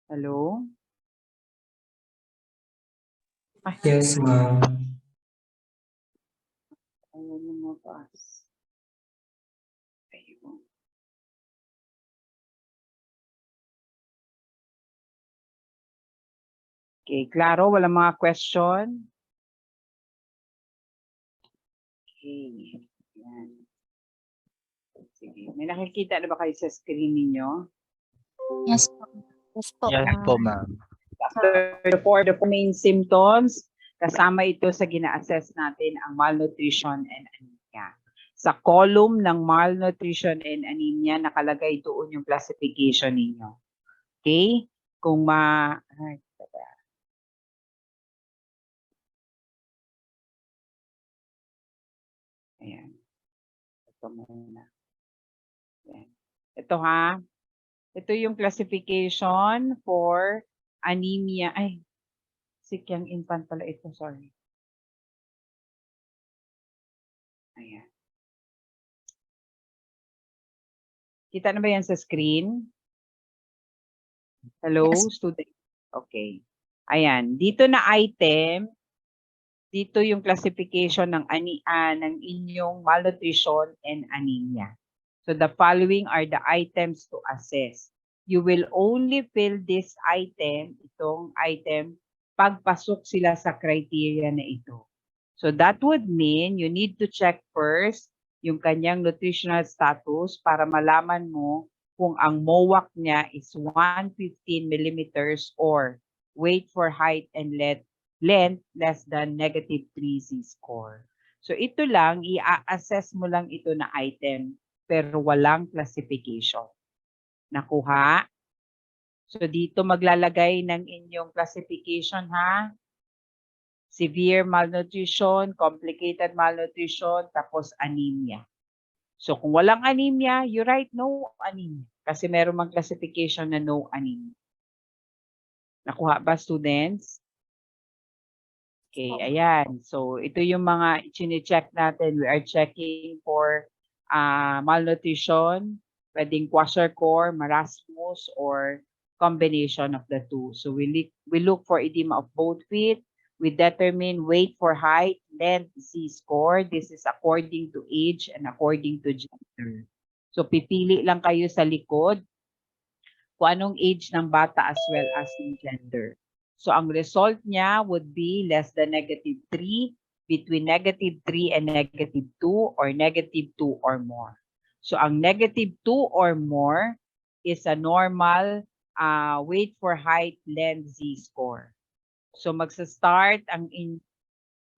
Hello? Ay, Yes, ma'am. ayaw lumabas. Ayun. Okay, klaro, walang mga question? Okay. Yan. Sige. May nakikita na ba kayo sa screen ninyo? Yes po. Yes po. Yes po, ma'am. After the four main symptoms, kasama ito sa gina-assess natin ang malnutrition and anemia. Sa column ng malnutrition and anemia, nakalagay doon yung classification ninyo. Okay? Kung ay, ayan. Ito muna. Ayan. Ito ha. Ito yung classification for anemia. Ay, sick young infant pala ito. Sorry. Ayan. Kita na ba yan sa screen? Hello, Yes. student? Okay. Ayan. Dito na item, dito yung classification ng inyong malnutrition and anemia. So the following are the items to assess. You will only fill this item, itong item, pagpasok sila sa criteria na ito. So that would mean you need to check first yung kanyang nutritional status para malaman mo kung ang MOAC niya is 115 millimeters or weight for height and length less than -3 Z-score. So ito lang, i-assess mo lang ito na item pero walang classification. Nakuha? So dito maglalagay ng inyong classification ha. Severe malnutrition, complicated malnutrition, tapos anemia. So kung walang anemia, you write no anemia. Kasi meron mang classification na no anemia. Nakuha ba, students? Okay, ayan. So ito yung mga chine-check natin. We are checking for malnutrition, pwedeng kwashiorkor, marasmus, or combination of the two. So we look for edema of both feet. We determine weight for height, length, Z-score. This is according to age and according to gender. So pipili lang kayo sa likod kung anong age ng bata as well as yung gender. So ang result niya would be less than -3, between -3 and -2, or -2 or more. So ang -2 or more is a normal weight for height, length, Z-score. So magsa-start ang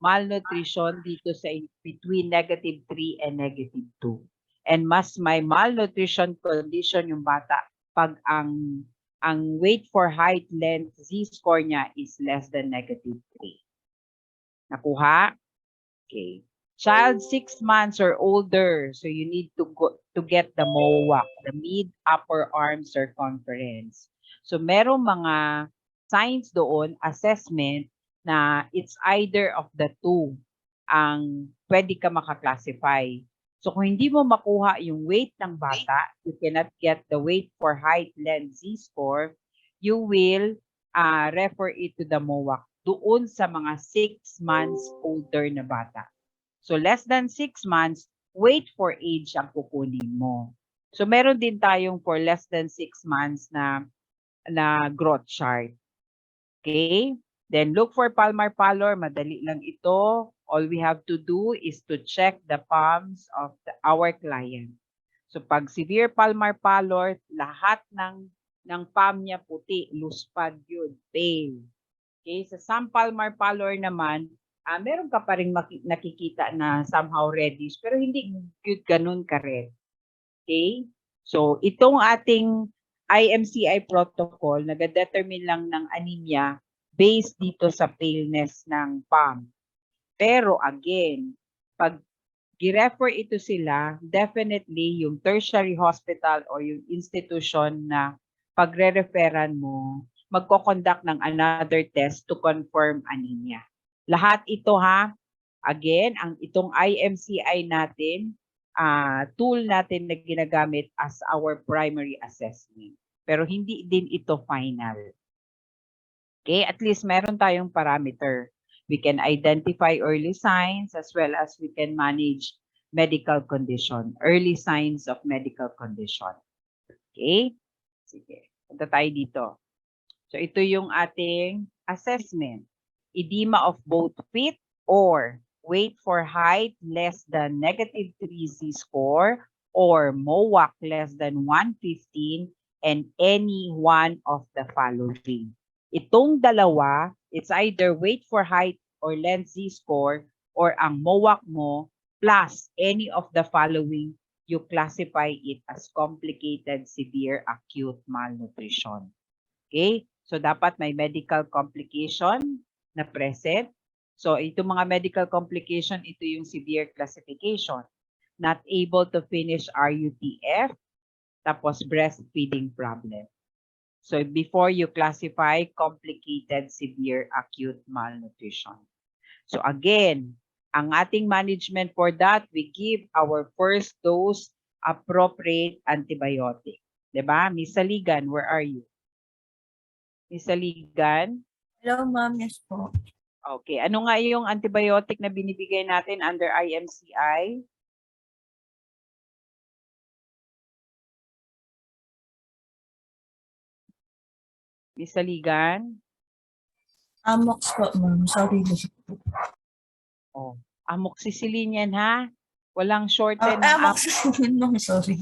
malnutrition dito sa between -3 and -2. And mas may malnutrition condition yung bata pag ang weight for height, length, Z-score niya is less than -3. Nakuha? Okay. Child 6 months or older, so you need to get the MOAC, the mid upper arm circumference. So merong mga signs doon, assessment, na it's either of the two ang pwede ka makaklasify. So kung hindi mo makuha yung weight ng bata, you cannot get the weight for height, length, Z-score, you will refer it to the MOAC doon sa mga 6 months older na bata. So less than 6 months, wait for age ang kukunin mo. So meron din tayong for less than 6 months na growth chart. Okay? Then look for palmar pallor, madali lang ito. All we have to do is to check the palms of our client. So pag severe palmar pallor, lahat ng palm niya puti, luspad yun, pale. Okay? Sa some palmar pallor naman, meron ka pa rin nakikita na somehow reddish, pero hindi ganun ka-red. Okay? So, itong ating IMCI protocol, nag-determine lang ng anemia based dito sa paleness ng palm. Pero again, pag gi-refer ito sila, definitely yung tertiary hospital or yung institution na pagre-referan mo, magko-conduct ng another test to confirm anemia. Lahat ito ha, again, itong IMCI natin, tool natin na ginagamit as our primary assessment. Pero hindi din ito final. Okay, at least meron tayong parameter. We can identify early signs as well as we can manage medical condition, early signs of medical condition. Okay? Sige, punta tayo dito. So ito yung ating assessment. Edema of both feet or weight for height less than -3 Z-score or MOAC less than 115 and any one of the following. Itong dalawa, it's either weight for height or length Z-score or ang MOAC mo plus any of the following, you classify it as complicated severe acute malnutrition. Okay? So dapat may medical complication na present. So itong mga medical complication, ito yung severe classification. Not able to finish RUTF, tapos breastfeeding problem. So before you classify complicated severe acute malnutrition. So again, ang ating management for that, we give our first dose appropriate antibiotic. Diba? Miss Saligan, where are you? Miss Saligan? Hello, ma'am. Yes po. Okay. Ano nga yung antibiotic na binibigay natin under IMCI? Miss Saligan? Amox po, ma'am. Sorry. Oh, amoxicillin yan ha? Walang shorten ng Amox. Ma'am, sorry.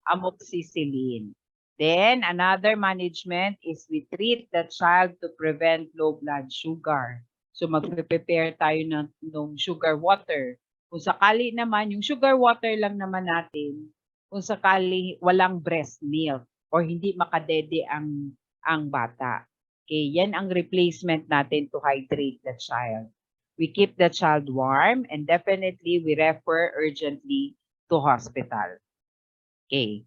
amoxicillin. Then, another management is we treat the child to prevent low blood sugar. So, magpe-prepare tayo ng sugar water. Kung sakali naman, yung sugar water lang naman natin, kung sakali walang breast milk or hindi makadede ang bata. Okay, yan ang replacement natin to hydrate the child. We keep the child warm and definitely we refer urgently to hospital. Okay.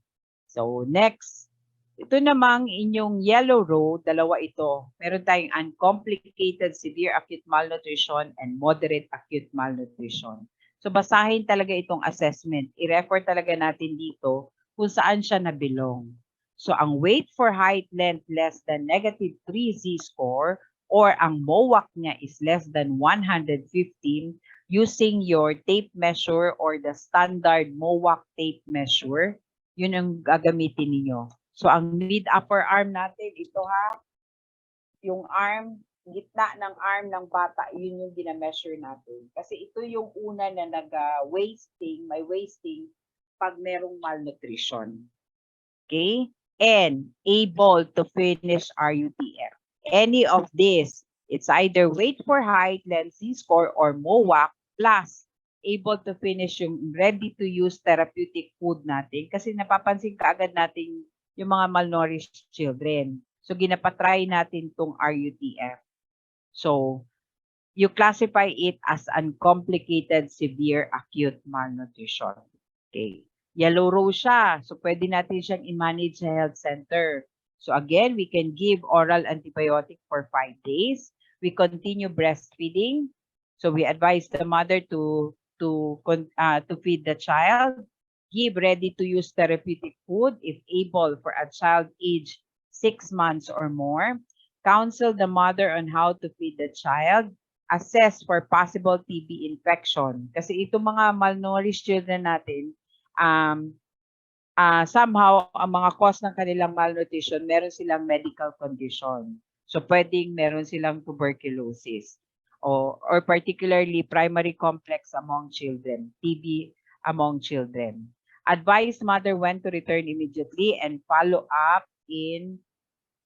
So next, ito namang inyong yellow row, dalawa ito. Meron tayong uncomplicated severe acute malnutrition and moderate acute malnutrition. So basahin talaga itong assessment. I-refer talaga natin dito kung saan siya nabilong. So ang weight for height length less than -3 Z-score or ang MOAC niya is less than 115 using your tape measure or the standard MOAC tape measure, yun ang gagamitin ninyo. So ang mid upper arm natin, ito ha, yung arm, gitna ng arm ng bata, yun yung dina-measure natin. Kasi ito yung una na nag-wasting, may wasting pag merong malnutrition. Okay? And able to finish RUTF. Any of this, it's either weight for height, length Z-score, or MOAC plus able to finish yung ready-to-use therapeutic food natin. Kasi napapansin kaagad natin yung mga malnourished children. So, ginapatry natin tong RUTF. So, you classify it as uncomplicated severe acute malnutrition. Okay. Yellow row siya. So, pwede natin siyang i-manage sa health center. So, again, we can give oral antibiotic for 5 days. We continue breastfeeding. So, we advise the mother to feed the child. Give ready-to-use therapeutic food if able for a child age 6 months or more. Counsel the mother on how to feed the child. Assess for possible TB infection. Kasi itong mga malnourished children natin, somehow, ang mga cause ng kanilang malnutrition, meron silang medical condition. So, pwedeng meron silang tuberculosis or particularly primary complex among children, TB among children. Advise mother when to return immediately and follow up in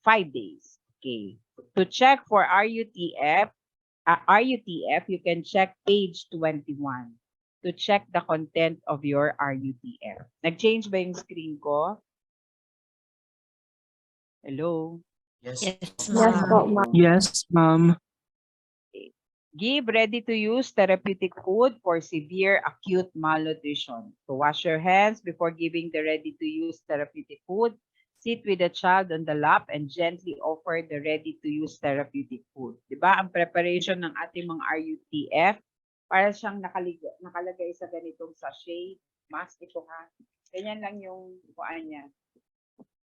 5 days. Okay. To check for RUTF, you can check page 21. To check the content of your RUTF. Nag-change ba yung screen ko? Hello? Yes, ma'am. Yes, ma'am. Okay. Give ready-to-use therapeutic food for severe acute malnutrition. So wash your hands before giving the ready-to-use therapeutic food. Sit with the child on the lap and gently offer the ready-to-use therapeutic food. Diba? Ang preparation ng ating mga RUTF, para siyang nakalagay sa ganitong sachet, mask ito ha. Ganyan lang yung kuhaan niya.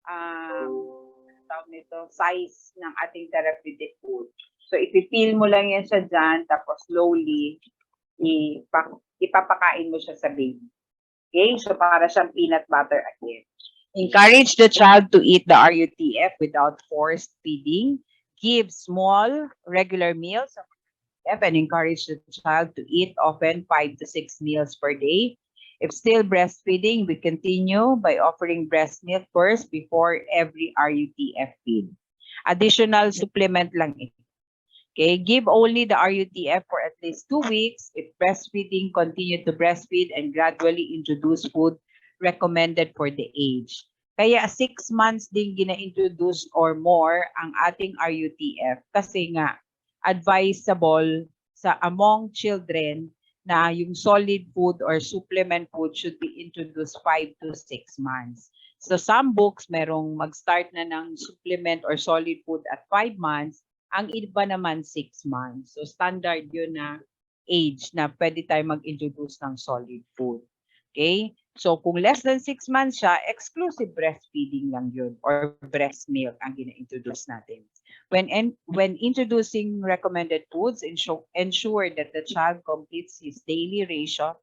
tawag nito, size ng ating therapeutic food. So, ipipil mo lang yan siya dyan, tapos slowly, ipapakain mo siya sa baby. Okay? So, para siyang peanut butter again. Encourage the child to eat the RUTF without forced feeding. Give small, regular meals of RUTF and encourage the child to eat often 5 to 6 meals per day. If still breastfeeding, we continue by offering breast milk first before every RUTF feed. Additional supplement lang ito. Okay, give only the RUTF for at least 2 weeks. If breastfeeding, continue to breastfeed and gradually introduce food recommended for the age. Kaya 6 months din gina-introduce or more ang ating RUTF kasi nga advisable sa among children na yung solid food or supplement food should be introduced 5 to 6 months. So some books merong mag-start na ng supplement or solid food at 5 months, ang iba naman 6 months. So standard yun na age na pwede tayo mag-introduce ng solid food. Okay? So kung less than 6 months siya, exclusive breastfeeding lang yun or breast milk ang gina-introduce natin. When introducing recommended foods, ensure that the child completes his daily ratio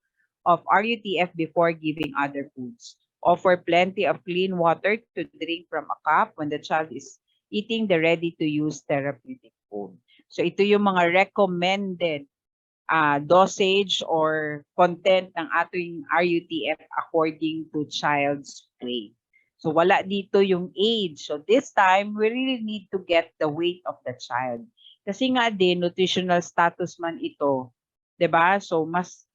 of RUTF before giving other foods. Offer plenty of clean water to drink from a cup when the child is eating the ready-to-use therapeutic food. So ito yung mga recommended dosage or content ng ating RUTF according to child's weight. So wala dito yung age. So this time, we really need to get the weight of the child. Kasi nga din, nutritional status man ito. 'Di ba? So mas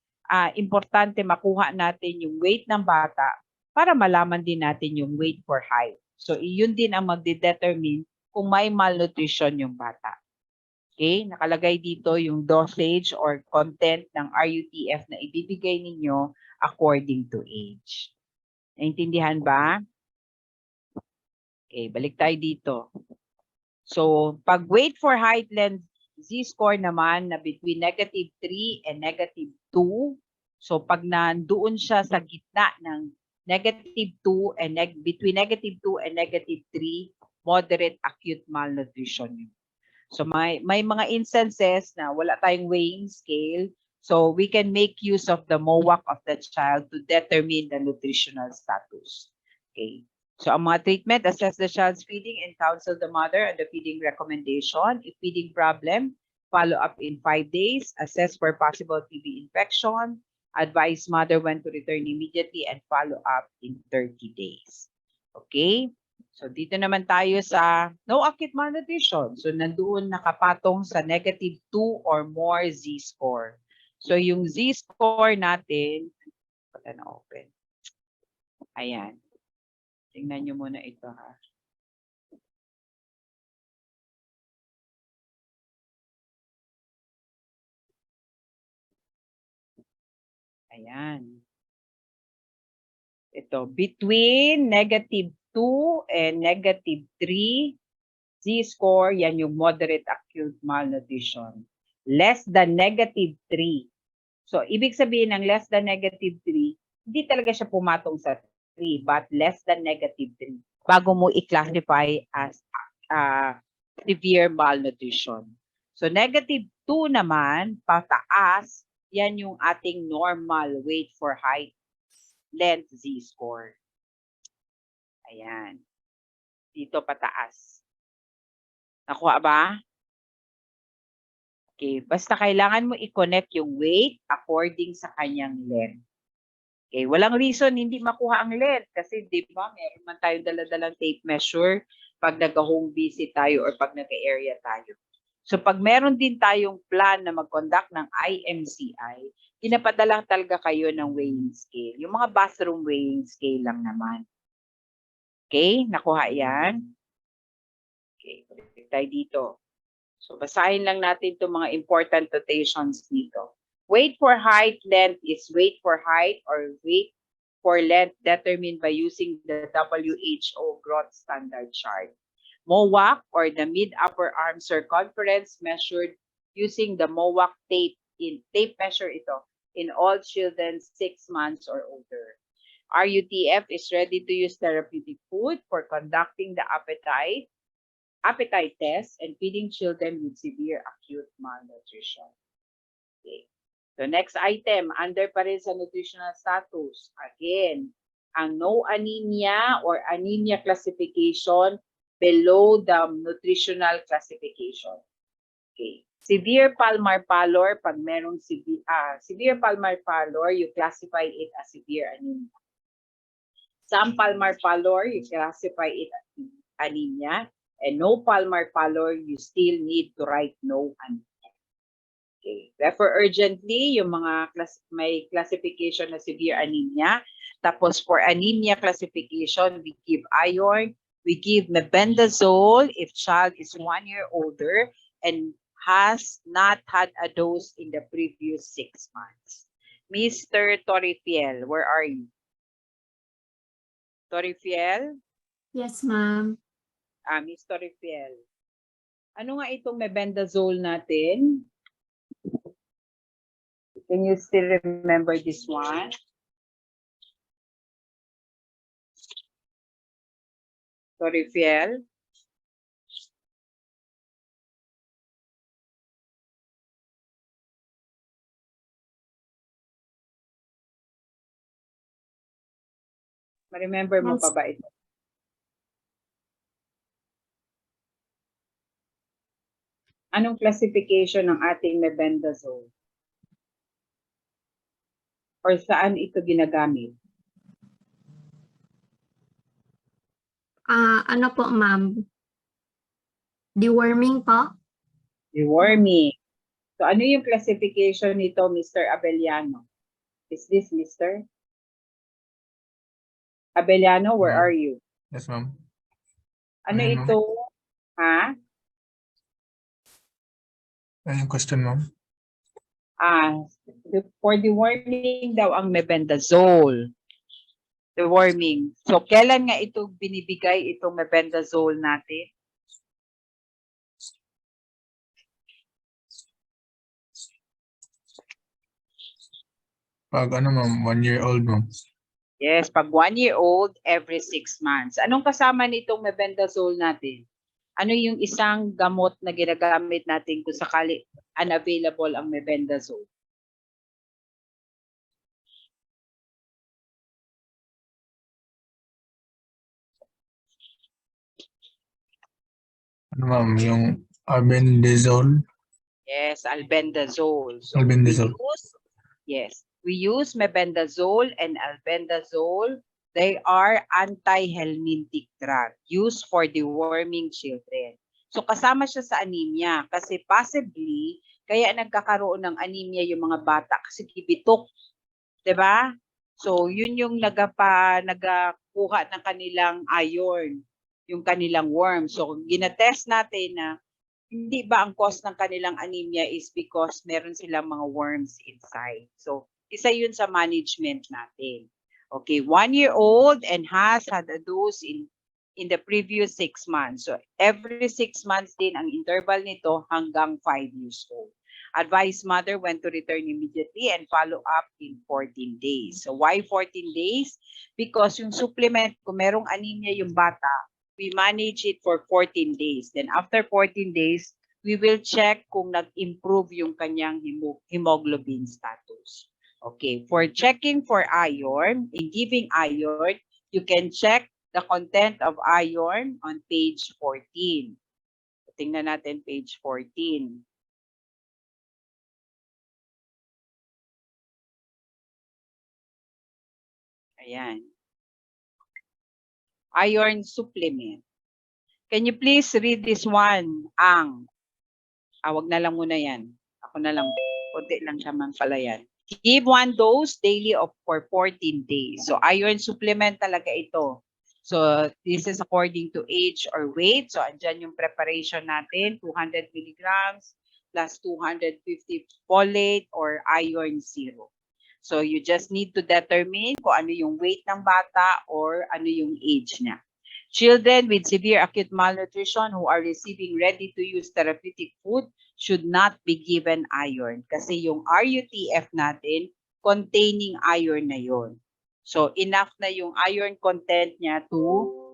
importante makuha natin yung weight ng bata para malaman din natin yung weight for height. So iyon din ang magde-determine kung may malnutrition yung bata. Okay, nakalagay dito yung dosage or content ng RUTF na ibibigay ninyo according to age. Naintindihan ba? Okay, balik tayo dito. So, pag weight for height length Z-score naman na between -3 and -2, so pag nandoon siya sa gitna ng -2 and between -2 and -3, moderate acute malnutrition yun. So may mga instances na wala tayong weighing scale, so we can make use of the MOAC of the child to determine the nutritional status. Okay. So ang mga treatment, assess the child's feeding and counsel the mother on the feeding recommendation. If feeding problem, follow up in 5 days, assess for possible TB infection, advise mother when to return immediately, and follow up in 30 days. Okay? So dito naman tayo sa no acute malnutrition. So nandoon nakapatong sa -2 or more Z-score. So yung Z-score natin, pala na open. Ayan. Tingnan nyo muna ito ha. Ayan. Ito, between -2 and -3, Z-score, yan yung moderate acute malnutrition. Less than -3. So, ibig sabihin ng less than -3, hindi talaga siya pumatong sa 3, but less than -3 bago mo i-classify as severe malnutrition. So, -2 naman, pataas, yan yung ating normal weight for height length Z-score. Ayan. Dito pataas. Nakuha ba? Okay. Basta kailangan mo i-connect yung weight according sa kanyang length. Okay. Walang reason hindi makuha ang length kasi di ba meron man tayong daladalang tape measure pag nag-home visit tayo or pag nag-area tayo. So pag meron din tayong plan na mag-conduct ng IMCI, pinapadala talaga kayo ng weighing scale. Yung mga bathroom weighing scale lang naman. Okay? Nakuha yan? Okay. Balik tayo dito. So basahin lang natin itong mga important notations dito. Weight for height length is weight for height or weight for length determined by using the WHO growth standard chart. MOAC or the mid-upper arm circumference measured using the MOAC tape measure ito in all children 6 months or older. RUTF is ready-to-use therapeutic food for conducting the appetite test and feeding children with severe acute malnutrition. Okay. So next item, under pa rin sa nutritional status, again, ang no anemia or anemia classification below the nutritional classification. Okay. Severe palmar pallor, pag merong severe palmar pallor, you classify it as severe anemia. Some palmar pallor, you classify it as anemia. And no palmar pallor, you still need to write no anemia. Okay. Refer urgently yung mga may classification na severe anemia. Tapos for anemia classification, we give iron, we give mebendazole if child is 1 year older and has not had a dose in the previous 6 months. Mr. Torifiel, where are you? Torifiel? Yes, ma'am. Miss Torifiel. Ano nga itong mebendazole natin? Can you still remember this one? Torifiel? Ma-remember mo Yes. pa ba ito? Anong classification ng ating mebendazole? Or saan ito ginagamit? Ano po, ma'am? Deworming po? Deworming. So ano yung classification nito, Mr. Abellano? Is this Mr. Abellano, where are you? Yes, ma'am. Ano Ayun, ito? Ha? Ano yung question, ma'am? For deworming daw ang mebendazole. Deworming. So kailan nga ito binibigay itong mebendazole natin? Pag ano, ma'am, 1 year old, ma'am. Yes, pag 1 year old, every 6 months. Anong kasama nitong mebendazole natin? Ano yung isang gamot na ginagamit natin kung sakali unavailable ang mebendazole? Ano, ma'am, yung albendazole. Yes, albendazole. So Albendazole. we use mebendazole and albendazole. They are anti-helminthic drug used for deworming children. So kasama siya sa anemia kasi possibly kaya nagkakaroon ng anemia yung mga bata kasi kibitok, 'di ba? So yun yung nagakuha ng kanilang iron, yung kanilang worm. So ginatest natin na hindi ba ang cause ng kanilang anemia is because meron silang mga worms inside. So isa yun sa management natin. Okay, 1 year old and has had a dose in the previous 6 months. So every 6 months din ang interval nito hanggang 5 years old. Advise mother when to return immediately and follow up in 14 days. So why 14 days? Because yung supplement, kung merong anemia yung bata, we manage it for 14 days. Then after 14 days, we will check kung nag-improve yung kanyang hemoglobin status. Okay, for checking for iron, in giving iron, you can check the content of iron on page 14. Tingnan natin page 14. Ayan. Iron supplement. Can you please read this one? Wag na lang muna yan. Ako na lang. Kunti lang siya man pala yan. Give 1 dose daily for 14 days. So iron supplement talaga ito. So this is according to age or weight. So andyan yung preparation natin, 200 milligrams plus 250 folate or iron zero. So you just need to determine kung ano yung weight ng bata or ano yung age niya. Children with severe acute malnutrition who are receiving ready-to-use therapeutic food should not be given iron kasi yung RUTF natin containing iron na yon. So enough na yung iron content niya to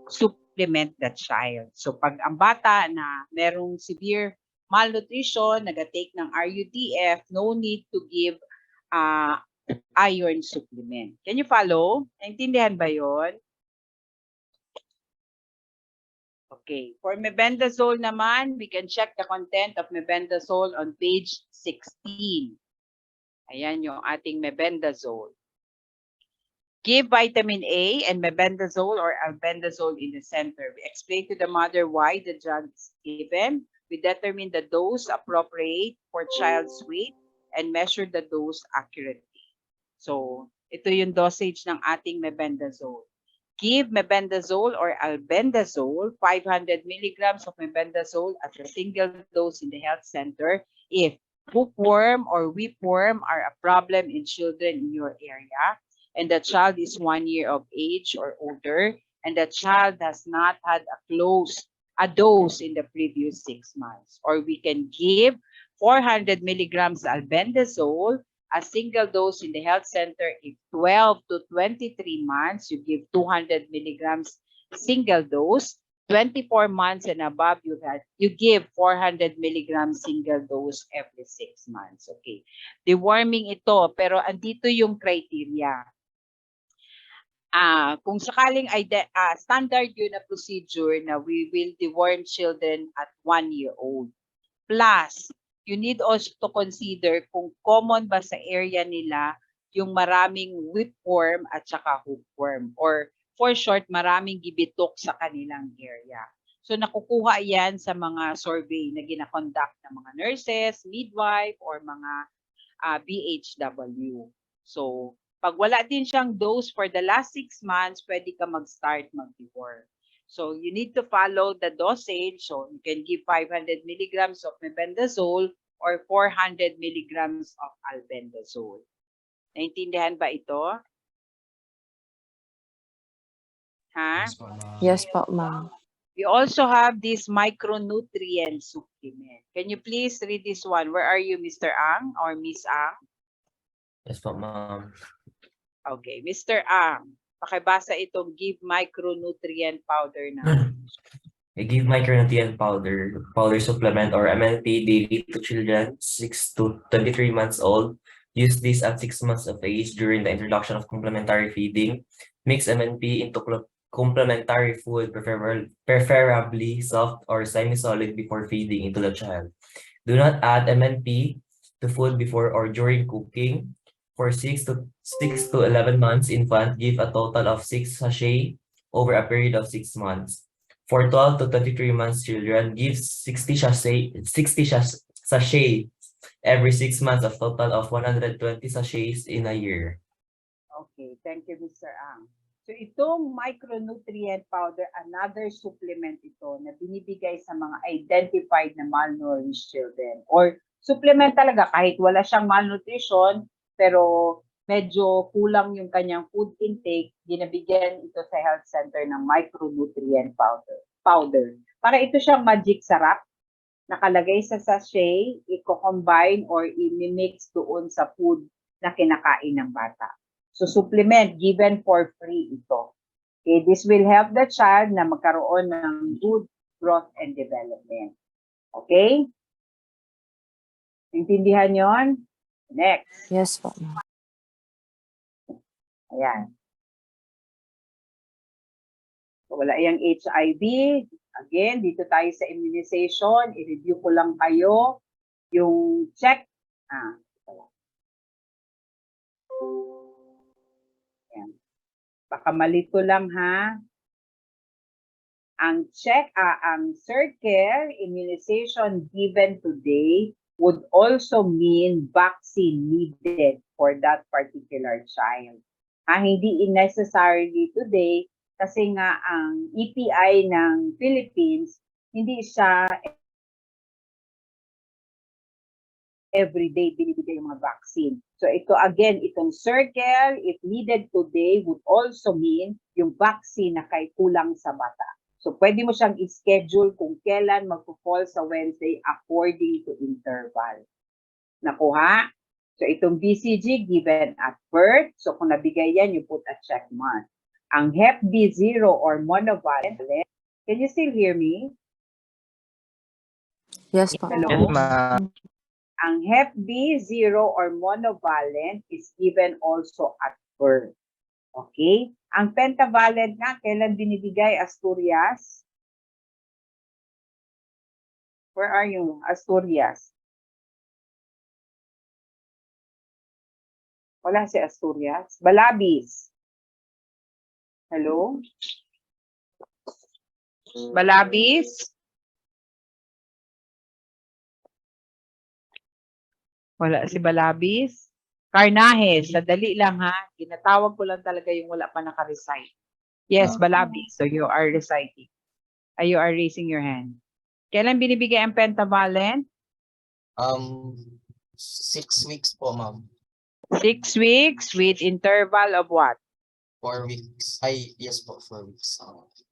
supplement the child. So pag ang bata na merong severe malnutrition, nag-take ng RUDF, no need to give iron supplement. Can you follow? Naintindihan ba yon? Okay. For mebendazole naman, we can check the content of mebendazole on page 16. Ayan yung ating mebendazole. Give vitamin A and mebendazole or albendazole in the center. We explain to the mother why the drug is given. We determine the dose appropriate for child's weight and measure the dose accurately. So, ito yung dosage ng ating mebendazole. Give mebendazole or albendazole, 500 milligrams of mebendazole at a single dose in the health center if hookworm or whipworm are a problem in children in your area, and the child is 1 year of age or older, and the child has not had a dose in the previous 6 months. Or we can give 400 milligrams albendazole, a single dose in the health center. If 12 to 23 months, you give 200 milligrams single dose. 24 months and above, you give 400 milligrams single dose every 6 months. Okay. Deworming ito, pero andito yung criteria. Kung sakaling standard yun na procedure na we will deworm children at 1 year old. Plus, you need also to consider kung common ba sa area nila yung maraming whipworm at saka hookworm, or for short, maraming gibitok sa kanilang area. So nakukuha yan sa mga survey na gina-conduct ng mga nurses, midwife, or mga BHW. So pag wala din siyang dose for the last 6 months, pwede ka mag-start mag-deworm. So you need to follow the dosage. So you can give 500 milligrams of mebendazole or 400 milligrams of albendazole. Naintindihan ba ito? Ha? Yes po, ma'am. Yes po, ma'am. We also have this micronutrient supplement. Can you please read this one? Where are you, Mr. Ang or Miss Ang? Yes po, ma'am. Okay, Mr. Ang, pakibasa itong give micronutrient powder na. I give micronutrient powder supplement or MNP daily to children 6 to 23 months old. Use this at 6 months of age during the introduction of complementary feeding. Mix MNP into complementary food, preferably soft or semi-solid before feeding into the child. Do not add MNP to food before or during cooking. For 6 to 11 months infant, give a total of 6 sachets over a period of 6 months. For 12 to 23 months children, give 60 sachets every 6 months, a total of 120 sachets in a year. Okay, thank you, Mr. Ang. So itong micronutrient powder, another supplement ito na binibigay sa mga identified na malnourished children. Or supplement talaga kahit wala siyang malnutrition, pero medyo kulang yung kanyang food intake, ginabigyan ito sa health center ng micronutrient powder. Para ito siyang magic sarap, nakalagay sa sachet, i-combine or i-mix doon sa food na kinakain ng bata. So supplement given for free ito. Okay, this will help the child na magkaroon ng good growth and development. Okay? Intindihan yon? Next. Yes po, ma'am. Ayan. So, wala yung HIV. Again, dito tayo sa immunization. I-review ko lang kayo yung check. Ayan. Baka malito lang ha. Ang circle immunization given today would also mean vaccine needed for that particular child. Hindi necessarily today kasi nga ang EPI ng Philippines, hindi siya everyday binibigay yung mga vaccine. So ito again, itong circle, if needed today, would also mean yung vaccine na kay kulang sa bata. So pwede mo siyang i-schedule kung kailan magpo-fall sa Wednesday according to interval. Nakuha? So itong BCG given at birth. So kung nabigay yan, you put a check mark. Ang Hep B0 or monovalent, can you still hear me? Yes po. Hello? ma'am. Ang Hep B0 or monovalent is given also at birth. Okay? Ang pentavalent nga, kailan binibigay, Asturias? Where are you, Asturias? Wala si Asturias. Balabis. Hello? Balabis? Wala si Balabis. Carnajes, sadali lang ha. Ginatawag ko lang talaga yung wala pa naka-recite. Yes, Balabis. So you are reciting. You are raising your hand. Kailan binibigay ang pentavalent? 6 weeks po, ma'am. 6 weeks with interval of what? 4 weeks. Ay, yes po, 4 weeks.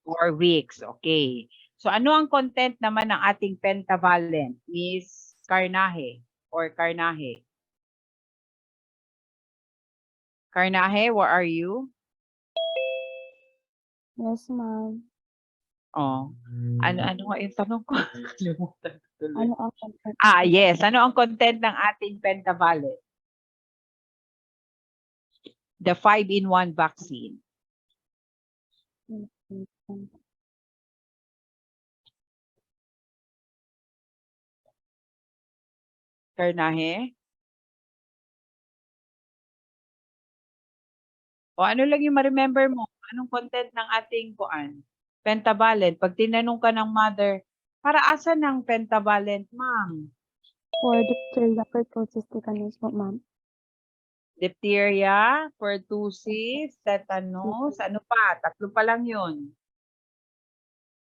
4 weeks. Okay. So ano ang content naman ng ating pentavalent? Miss Carnaje or Carnaje? Carnaje, where are you? Yes, ma'am. Oh. Ano nga yung tanong ko? Kalimutan ko tuloy. Ano ang content? Yes. Ano ang content ng ating pentavalent? The 5-in-1 vaccine. Carnaje? O ano lang yung ma-remember mo? Anong content ng ating pentavalent? Pag tinanong ka ng mother, para asan ang pentavalent, ma'am? For diphtheria, pertussis, tetanus po, ma'am. Diphtheria, pertussis, tetanus, ano pa? 3 pa lang yun.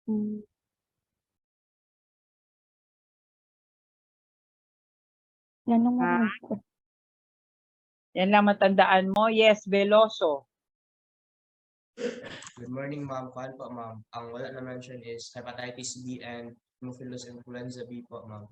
Mm. Yan ang Ha? mga ko. Yan lang matandaan mo. Yes, Veloso. Good morning, ma'am. Kuhan po, ma'am. Ang wala na mention is hepatitis B and Haemophilus influenza B po, ma'am.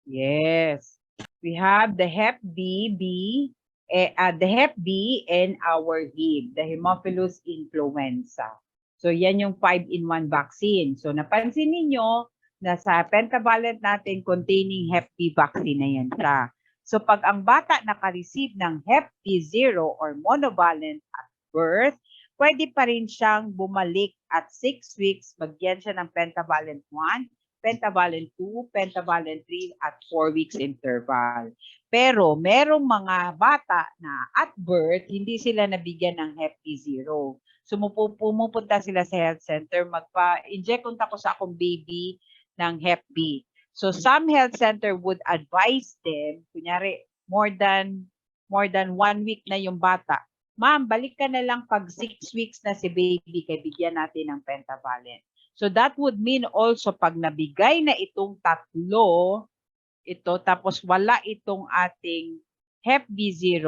Yes. We have the Hep B, the Hep B and our Hib, the Haemophilus influenza. So yan yung 5-in-1 vaccine. So napansin niyo na sa pentavalent natin containing Hep B vaccine na yan siya. So pag ang bata naka-receive ng Hep B0 or monovalent at birth, pwede pa rin siyang bumalik at 6 weeks, bagyan siya ng pentavalent 1, pentavalent 2, pentavalent 3 at 4 weeks interval. Pero merong mga bata na at birth, hindi sila nabigyan ng Hep B0. So pumupunta sila sa health center, magpa-inject ko sa akong baby ng Hep B. So some health center would advise them, kunyari more than 1 week na yung bata, ma'am, balik ka na lang pag 6 weeks na si baby, kaya bigyan natin ng pentavalent. So that would mean also pag nabigay na itong 3, ito, tapos wala itong ating Hep B0,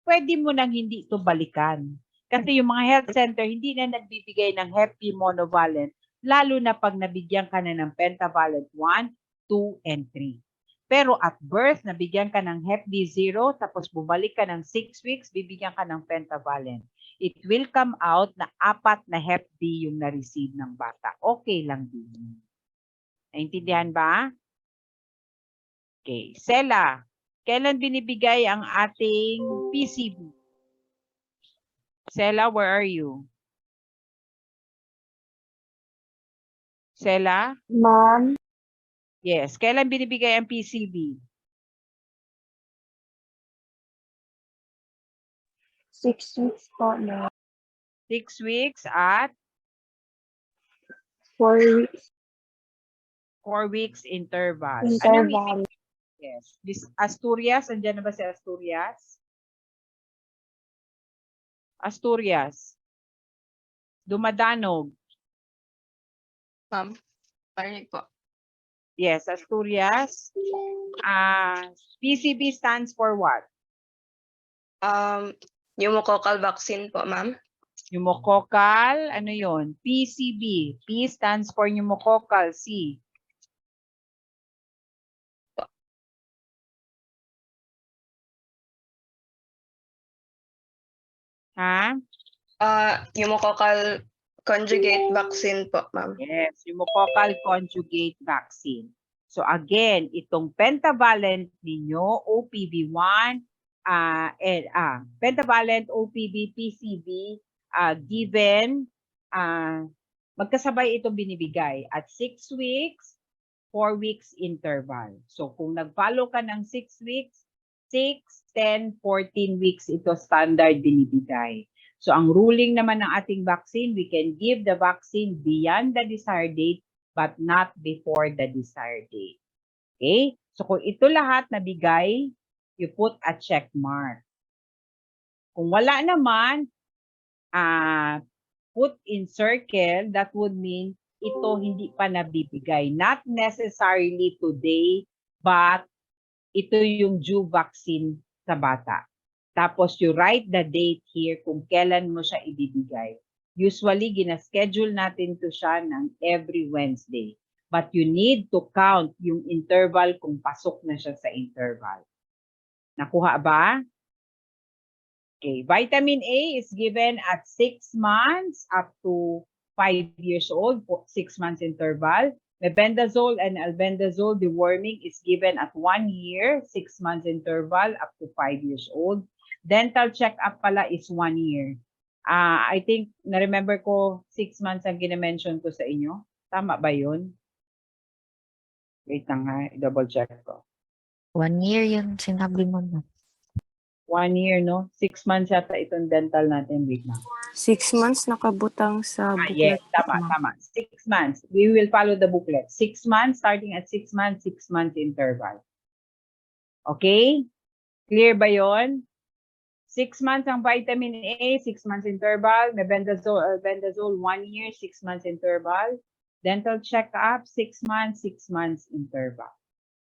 pwede mo nang hindi ito balikan. Kasi yung mga health center, hindi na nagbibigay ng Hep B monovalent, lalo na pag nabigyan ka na ng pentavalent 1, 2, and 3. Pero at birth, nabigyan ka ng Hep B0, tapos bumalik ka ng 6 weeks, bibigyan ka ng pentavalent. It will come out na 4 na Hep B yung na-receive ng bata. Okay lang din. Naintindihan ba? Okay. Sela, kailan binibigay ang ating PCV? Sela, where are you? Sela? Ma'am, Yes. Kailan binibigay ang PCV? 6 weeks po, ma'am. 6 weeks at 4 weeks 4 weeks interval. Anong interval. yes. Asturias, andyan na ba si Asturias? Asturias. Dumadanog. Ma'am, parinig po. Yes, Asturias. PCV stands for what? Pneumococcal vaccine po, ma'am. Pneumococcal, ano yon? PCV. P stands for pneumococcal. C. Ha? Pneumococcal conjugate vaccine po, ma'am. Yes, pneumococcal conjugate vaccine. So again, itong pentavalent ninyo, OPV1, pentavalent OPV, PCV, given, magkasabay itong binibigay at 6 weeks, 4 weeks interval. So kung nag-follow ka ng 6 weeks, 6, 10, 14 weeks ito standard binibigay. So ang ruling naman ng ating vaccine, we can give the vaccine beyond the desired date but not before the desired date. Okay? So kung ito lahat nabigay, you put a check mark. Kung wala naman, put in circle, that would mean ito hindi pa nabibigay. Not necessarily today, but ito yung due vaccine sa bata. Tapos you write the date here kung kailan mo siya ibibigay. Usually, gina-schedule natin to siya ng every Wednesday. But you need to count yung interval kung pasok na siya sa interval. Nakuha ba? Okay, vitamin A is given at 6 months up to 5 years old, 6 months interval. Mebendazole and albendazole deworming is given at 1 year, 6 months interval up to 5 years old. Dental check-up pala is 1 year. I think, na-remember ko, 6 months ang gina-mention ko sa inyo. Tama ba yun? Wait lang ha, double check ko. 1 year yun, sinabi mo na. 1 year, no? 6 months yata itong dental natin. Wait lang. 6 months nakabutang sa Yes, booklet. tama. 6 months. We will follow the booklet. 6 months, starting at 6 months, 6 months interval. Okay? Clear ba yon? 6 months ang vitamin A, 6 months interval. Mebendazole, albendazole, 1 year, 6 months interval. Dental check-up, 6 months interval.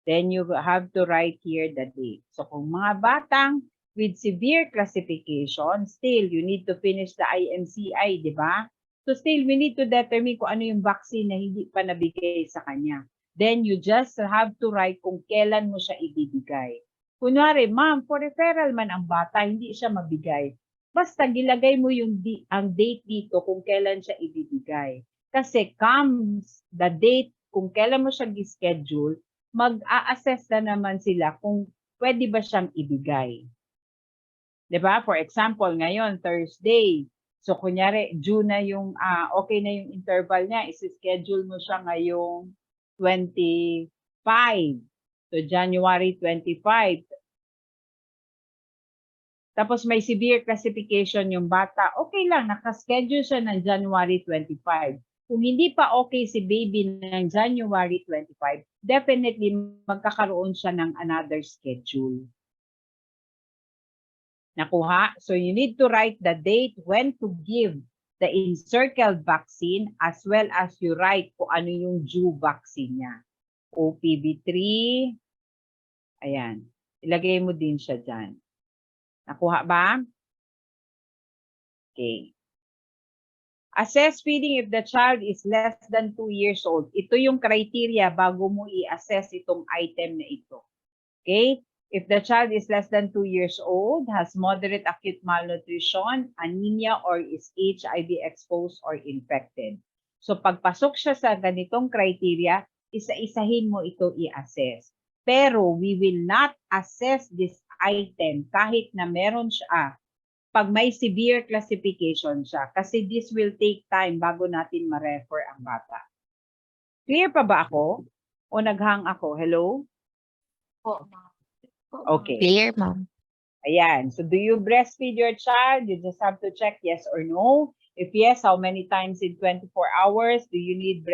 Then you have to write here the date. So kung mga batang with severe classification, still you need to finish the IMCI, di ba? So still we need to determine kung ano yung vaccine na hindi pa nabigay sa kanya. Then you just have to write kung kailan mo siya ibibigay. Kunwari, ma'am, for referral man ang bata, hindi siya mabigay. Basta gilagay mo yung ang date dito kung kailan siya ibibigay. Kasi comes the date kung kailan mo siya gi-schedule, mag-a-assess na naman sila kung pwede ba siyang ibigay. Diba? For example, ngayon, Thursday. So, kunyari, June na yung, okay na yung interval niya, isi-schedule mo siya ngayong 25. So, January 25. Tapos may severe classification yung bata, okay lang, nakaschedule siya ng January 25. Kung hindi pa okay si baby ng January 25, definitely magkakaroon siya ng another schedule. Nakuha? So you need to write the date when to give the encircled vaccine as well as you write kung ano yung due vaccine niya. OPV3, ayan. Ilagay mo din siya dyan. Nakuha ba? Okay. Assess feeding if the child is less than 2 years old. Ito yung criteria bago mo i-assess itong item na ito. Okay? If the child is less than 2 years old, has moderate acute malnutrition, anemia, or is HIV exposed or infected. So pagpasok siya sa ganitong criteria, isa-isahin mo ito i-assess. Pero we will not assess this item kahit na meron siya pag may severe classification siya. Kasi this will take time bago natin ma-refer ang bata. Clear pa ba ako? O naghang ako? Hello? Okay. Clear, ma'am. Ayan. So, do you breastfeed your child? You just have to check yes or no. If yes, how many times in 24 hours? Do you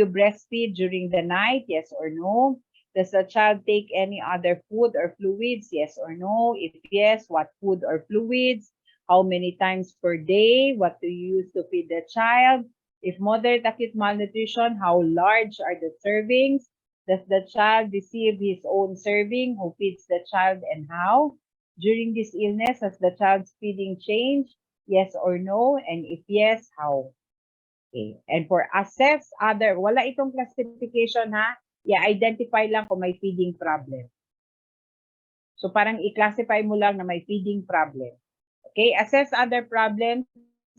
breastfeed during the night? Yes or no. Does the child take any other food or fluids? Yes or no. If yes, what food or fluids? How many times per day? What do you use to feed the child? If moderate acute malnutrition, how large are the servings? Does the child receive his own serving? Who feeds the child and how? During this illness, has the child's feeding changed? Yes or no? And if yes, how? Okay. And for assess other, wala itong classification ha. I-identify lang kung may feeding problem. So parang i-classify mo lang na may feeding problem. Okay, assess other problems.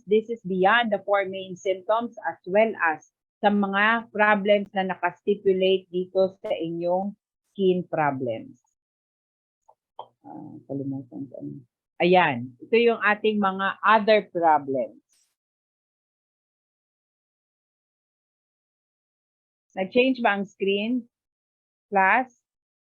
This is beyond the 4 main symptoms as well as sa mga problems na nakastipulate dito sa inyong skin problems. Kalimutan ko. Ayan, ito yung ating mga other problems. Nag-change ba ang screen? Class?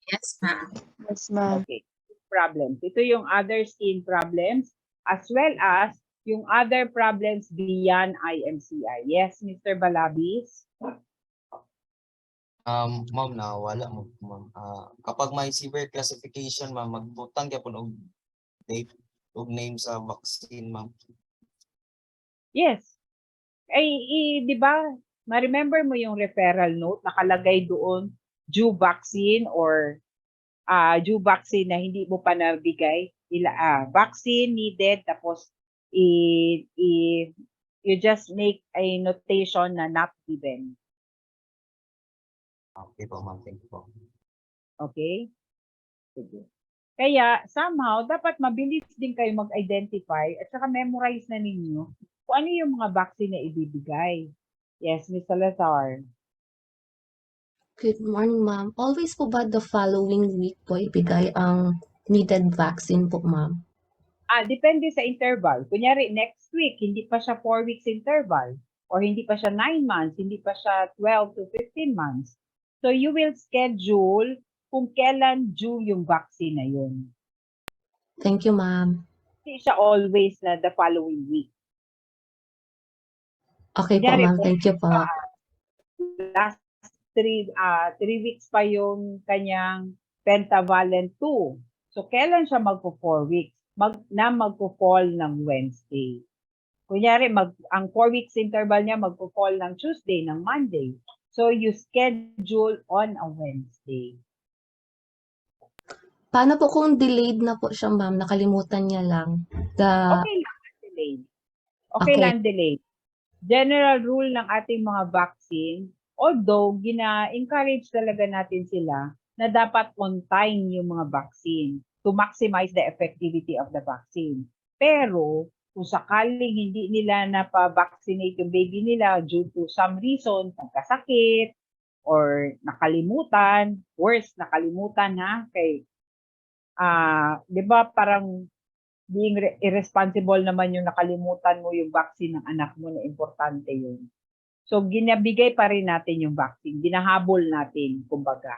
Yes, ma'am. Yes, ma'am. Okay. Problems. Ito yung other skin problems as well as yung other problems beyond IMCI. Yes, Mr. Balabis? Ma'am, wala mo, ma'am. Kapag may severe classification, ma'am, magbutang gyapon og date og name sa vaccine, ma'am. Yes. Ay, di ba, ma-remember mo yung referral note, nakalagay doon, due vaccine or due vaccine na hindi mo pa nabigay. Vaccine needed, tapos you just make a notation na not given. Okay po, ma'am. Thank you po. Okay? Sige. Kaya, somehow, dapat mabilis din kayo mag-identify at saka memorize na ninyo kung ano yung mga vaccine na ibibigay. Yes, Ms. Salazar. Good morning, ma'am. Always po ba the following week po ibigay ang needed vaccine po, ma'am? Depende sa interval. Kunyari, next week, hindi pa siya 4 weeks interval or hindi pa siya 9 months, hindi pa siya 12 to 15 months. So, you will schedule kung kailan due yung vaccine na yun. Thank you, ma'am. Hindi siya always na the following week. Okay po, Kunyari, ma'am. Thank you po. Last 3 weeks pa yung kanyang pentavalent 2. So, kailan siya magpo 4 weeks? Magpo-fall ng Wednesday. Kunyari, ang 4 weeks interval niya magpo-fall ng Tuesday, ng Monday. So, you schedule on a Wednesday. Paano po kung delayed na po siya, ma'am? Nakalimutan niya lang. Okay lang delayed. Okay Okay. lang delayed. General rule ng ating mga vaccine, although gina-encourage talaga natin sila na dapat on time yung mga vaccine to maximize the effectivity of the vaccine. Pero kung sakaling hindi nila napa-vaccinate yung baby nila due to some reason, nagkasakit or nakalimutan, worse, nakalimutan kay 'di ba parang being irresponsible naman yung nakalimutan mo yung vaccine ng anak mo na importante yun. So, ginabigay pa rin natin yung vaccine. Ginahabol natin, kumbaga.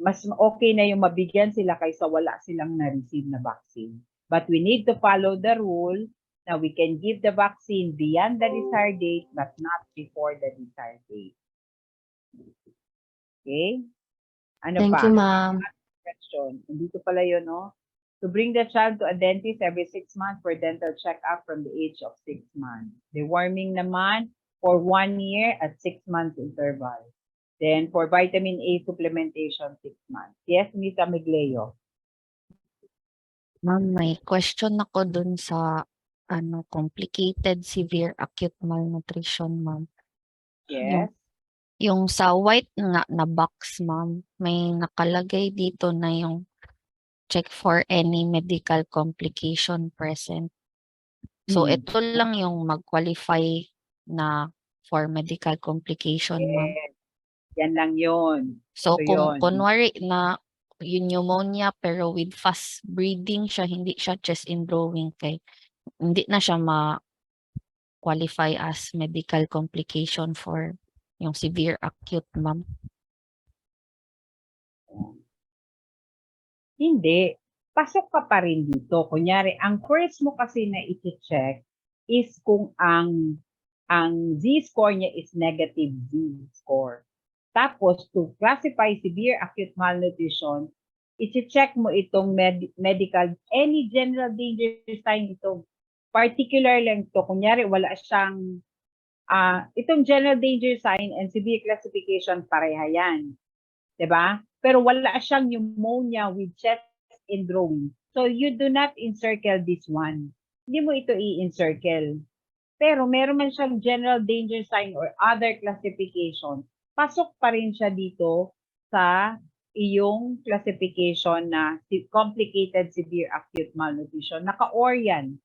Mas okay na yung mabigyan sila kaysa wala silang na-receive na vaccine. But we need to follow the rule na we can give the vaccine beyond the desired date but not before the desired date. Okay? Ano Thank pa? you, ma'am. Question. Dito pala yun, no? To bring the child to a dentist every 6 months for dental checkup from the age of 6 months. Deworming naman for 1 year at 6 months interval. Then for vitamin A supplementation, 6 months. Yes, Ms. Amigleo. Ma'am, may question ako dun sa complicated severe acute malnutrition, ma'am. Yes. Yung sa white nga na box, ma'am, may nakalagay dito na yung check for any medical complication present. So, ito lang yung mag-qualify na for medical complication, ma'am. Yes. Yan lang yun. So, So, kung yun. kunwari na yung pneumonia pero with fast breathing siya, hindi siya chest indrawing hindi na siya ma-qualify as medical complication for yung severe acute, ma'am. Hindi. Pasok ka pa rin dito. Kunyari, ang first mo kasi na i-check is kung ang Z-score niya is negative Z-score. Tapos, to classify severe acute malnutrition, i-check mo itong medical, any general danger sign ito. Particular lang ito. Kunyari, wala siyang, itong general danger sign and severe classification, pareha yan. Diba? Pero wala siyang pneumonia with chest indrawing. So, you do not encircle this one. Hindi mo ito i-encircle. Pero meron man siyang general danger sign or other classification, pasok pa rin siya dito sa iyong classification na complicated severe acute malnutrition. Naka-or yan.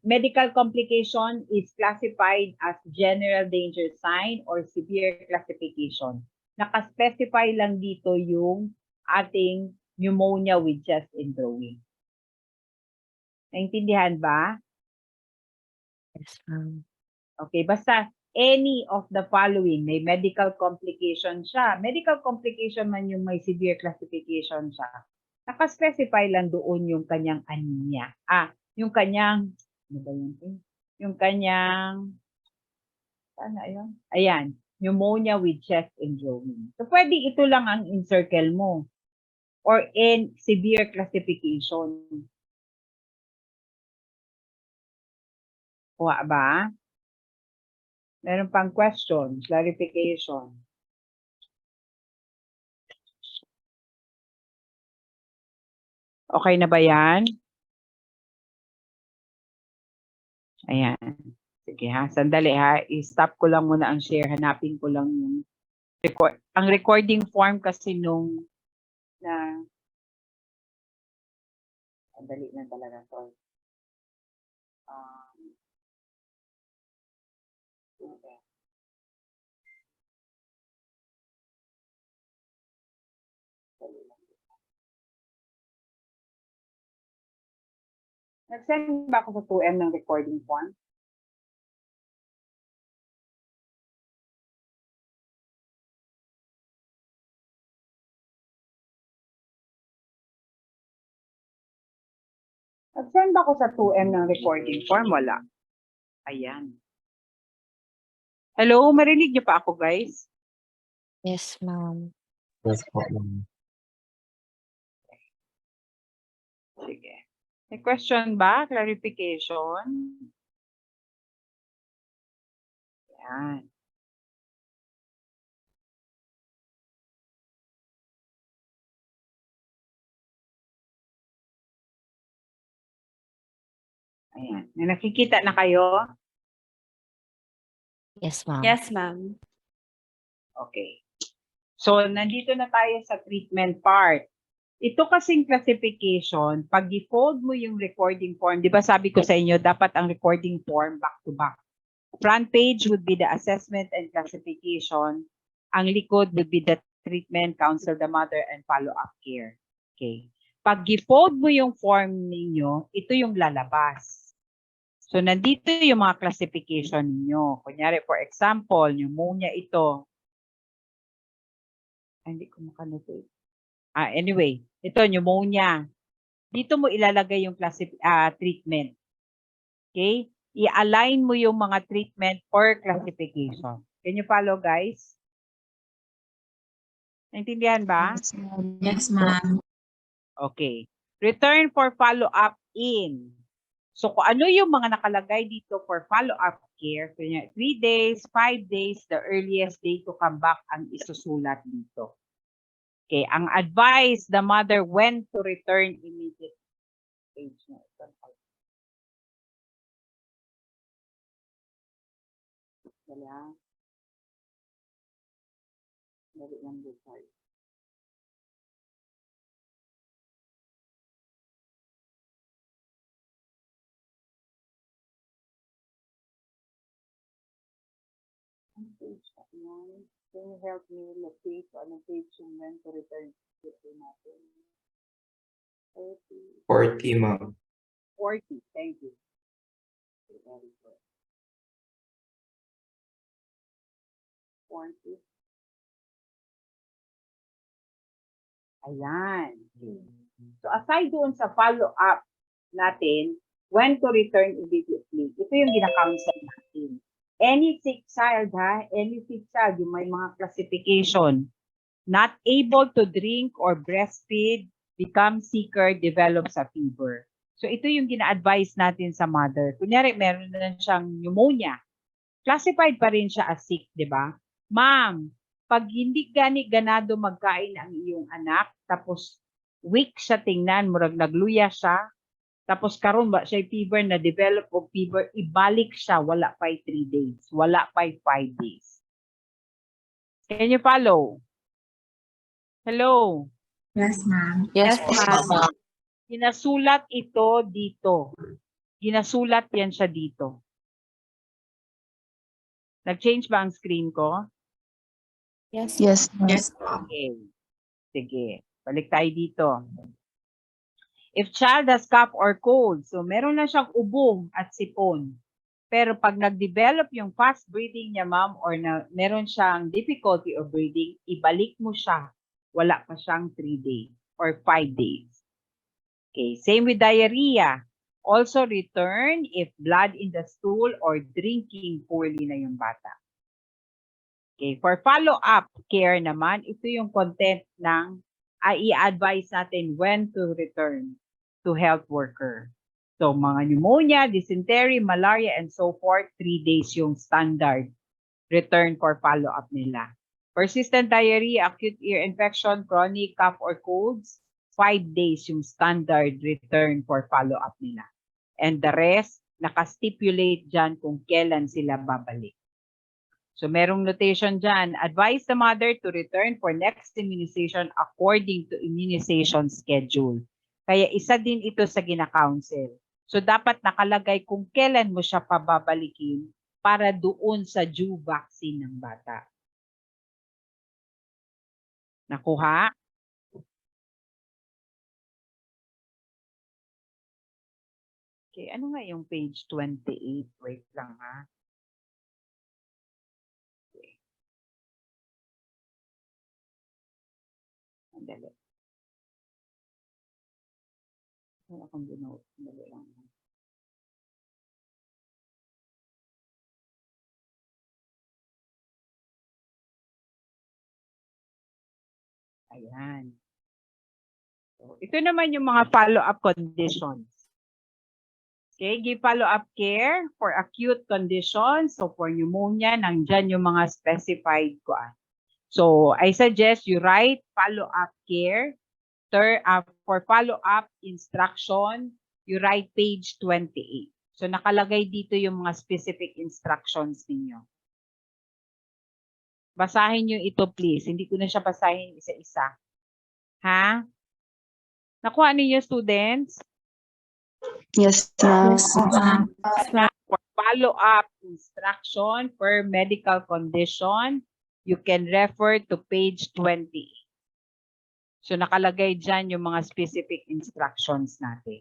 Medical complication is classified as general danger sign or severe classification. Naka-specify lang dito yung ating pneumonia with chest and drawing. Naintindihan ba? Yes, ma'am. Okay, basta any of the following, may medical complication siya. Medical complication man yung may severe classification siya. Naka-specify lang doon yung kanyang anemia. Yung kanyang, ano ba yun? Yung kanyang, ano yun? Ayan, pneumonia with chest and drawing. So, pwede ito lang ang encircle mo. Or in severe classification. Kuha ba? Meron pang question, clarification. Okay na ba yan? Ayan. Sige ha, sandali ha. I-stop ko lang muna ang share. Hanapin ko lang yung record. Ang recording form kasi nung sandali na talaga to. Okay. Nag-send ba ako sa 2M ng recording form? Nag-send ba ako sa 2M ng recording form? Wala. Ayan. Hello, marinig niyo pa ako, guys? Yes, ma'am. Yes po, ma'am. Sige. May question ba? Clarification? Ayan. Ayan. May nakikita na kayo? Yes, ma'am. Yes, ma'am. Okay. So, nandito na tayo sa treatment part. Ito kasing classification, pag i-fold mo yung recording form, di ba sabi ko sa inyo, dapat ang recording form back to back. Front page would be the assessment and classification. Ang likod would be the treatment, counsel the mother, and follow-up care. Okay. Pag i-fold mo yung form ninyo, ito yung lalabas. So, nandito yung mga classification ninyo. Kunyari, for example, pneumonia ito. Hindi ko makanotate. Anyway, ito, pneumonia. Dito mo ilalagay yung treatment. Okay? I-align mo yung mga treatment or classification. Can you follow, guys? Naintindihan ba? Yes, ma'am. Okay. Return for follow-up in. So, kung ano yung mga nakalagay dito for follow-up care, 3 days, 5 days, the earliest day to come back ang isusulat dito. Okay. Ang advice, the mother when to return immediately. Page na ito. Dala. Dali lang dito. Page natin. Can you help me locate ano page yung when to return dito natin? 40, ma'am. 40. Thank you. Very good. 40. Ayan. So aside doon sa follow-up natin, when to return immediately, ito yung gina-counsel natin. Any sick child, any sick child, yung may mga classification, not able to drink or breastfeed, become sicker, develops a fever. So ito yung gina-advise natin sa mother. Kunyari, meron na siyang pneumonia. Classified pa rin siya as sick, di ba? Ma'am, pag hindi ganado magkain ang iyong anak, tapos weak siya tingnan, murag nagluya siya, tapos karon ba siya fever na develop o fever, ibalik siya, wala pa 3 days, wala pa 5 days. Can you follow? Hello? Yes, ma'am. Yes, ma'am. Ginasulat ito dito. Ginasulat yan siya dito. Nag-change ba ang screen ko? Yes. Yes. Okay. Sige. Balik tayo dito. If child has cough or cold, so meron na siyang ubong at sipon. Pero pag nag-develop yung fast breathing niya, ma'am, or meron siyang difficulty of breathing, ibalik mo siya. Wala pa siyang 3 days or 5 days. Okay, same with diarrhea. Also return if blood in the stool or drinking poorly na yung bata. Okay, for follow-up care naman, ito yung content ng i-advise natin when to return to health worker. So mga pneumonia, dysentery, malaria, and so forth, 3 days yung standard return for follow-up nila. Persistent diarrhea, acute ear infection, chronic cough or colds, 5 days yung standard return for follow-up nila. And the rest, nakastipulate dyan kung kailan sila babalik. So merong notation dyan, advise the mother to return for next immunization according to immunization schedule. Kaya isa din ito sa gina-counsel. So dapat nakalagay kung kailan mo siya pababalikin para doon sa due vaccine ng bata. Nakuha? Okay, ano nga yung page 28? Wait lang ha. Okay. Andali. Wala akong dinote. Andali lang. Ayan. So, ito naman yung mga follow-up conditions. Okay, give follow-up care for acute conditions. So for pneumonia, nandyan yung mga specified ko. So I suggest you write follow-up care. For follow-up instruction, you write page 28. So nakalagay dito yung mga specific instructions ninyo. Basahin nyo ito please. Hindi ko na siya basahin isa-isa. Ha? Nakuha ninyo students? Yes, ma'am. For follow-up instruction per medical condition, you can refer to page 20. So nakalagay dyan yung mga specific instructions natin.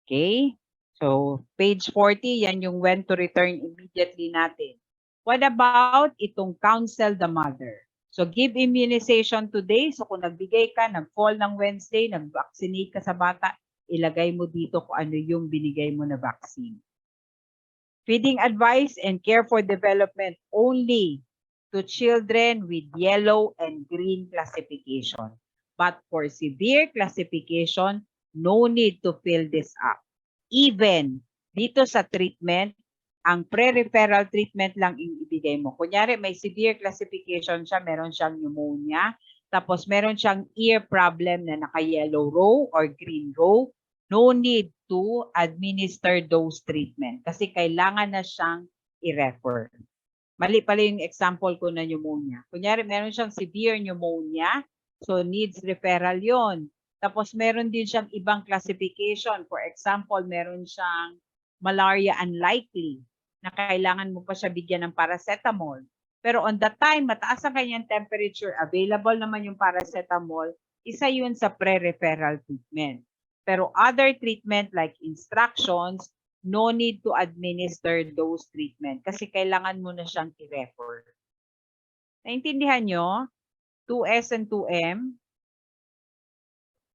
Okay? So page 40, yan yung when to return immediately natin. What about itong counsel the mother? So give immunization today. So kung nagbigay ka, nag-fall ng Wednesday, nag-vaccinate ka sa bata, ilagay mo dito kung ano yung binigay mo na vaccine. Feeding advice and care for development only to children with yellow and green classification. But for severe classification, no need to fill this up. Even dito sa treatment, ang pre-referral treatment lang ibigay mo. Kunyari, may severe classification siya, meron siyang pneumonia, tapos meron siyang ear problem na naka-yellow row or green row, no need to administer those treatment kasi kailangan na siyang i-refer. Mali pala yung example ko na pneumonia. Kunyari, meron siyang severe pneumonia, so needs referral yon. Tapos meron din siyang ibang classification. For example, meron siyang malaria unlikely na kailangan mo pa siya bigyan ng paracetamol. Pero on that time, mataas ang kanyang temperature, available naman yung paracetamol, isa yun sa pre-referral treatment. Pero other treatment like instructions, no need to administer those treatment kasi kailangan mo na siyang i-refer. Naintindihan nyo? 2S and 2M?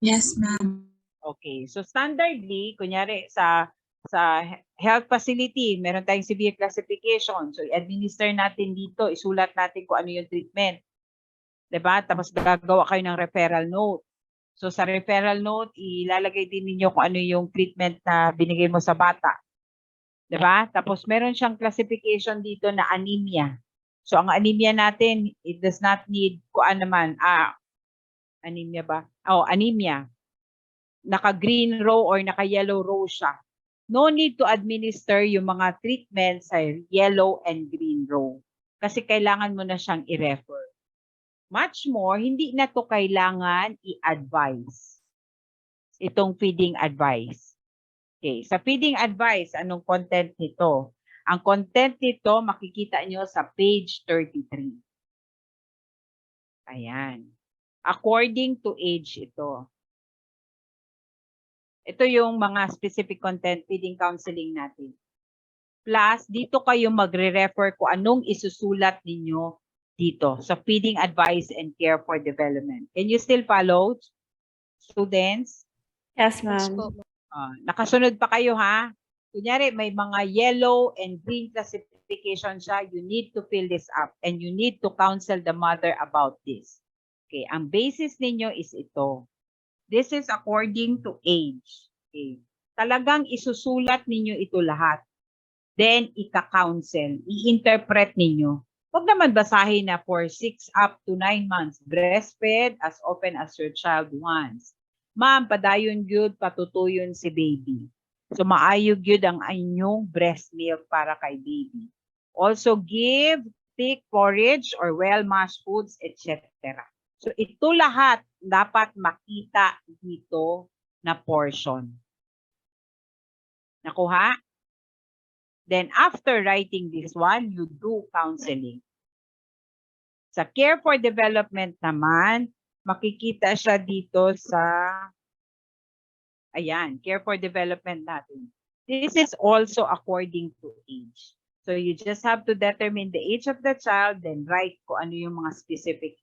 Yes, ma'am. Okay. So standardly, kunyari sa health facility, meron tayong severe classification. So i-administer natin dito, isulat natin kung ano yung treatment. Diba? Tapos gagawa kayo ng referral note. So sa referral note, ilalagay din ninyo kung ano yung treatment na binigay mo sa bata. Diba? Tapos meron siyang classification dito na anemia. So ang anemia natin, it does not need kung naman. Anemia ba? Oh, anemia. Naka-green row or naka-yellow row siya. No need to administer yung mga treatment sa yellow and green row. Kasi kailangan mo na siyang i-refer. Much more, hindi na to kailangan i-advise. Itong feeding advice. Okay, sa feeding advice, anong content nito? Ang content nito, makikita nyo sa page 33. Ayan. According to age ito. Ito yung mga specific content feeding counseling natin. Plus, dito kayo magre-refer kung anong isusulat ninyo dito sa feeding advice and care for development. Can you still follow, students? Yes, ma'am. Nakasunod pa kayo, ha? Kunyari, may mga yellow and green classification siya. You need to fill this up and you need to counsel the mother about this. Okay, ang basis ninyo is ito. This is according to age. Okay. Talagang isusulat ninyo ito lahat. Then, ika-counsel, i-interpret ninyo. Huwag naman basahin na for 6 up to 9 months. Breastfed as often as your child wants. Ma'am, padayon gyud patutuyon si baby. So, maayog gyud ang inyong breast milk para kay baby. Also, give thick porridge or well-mashed foods, etc. So, ito lahat dapat makita dito na portion. Nakuha? Then after writing this one, you do counseling. Sa care for development naman, makikita siya dito sa, ayan, care for development natin. This is also according to age. So you just have to determine the age of the child, then write kung ano yung mga specific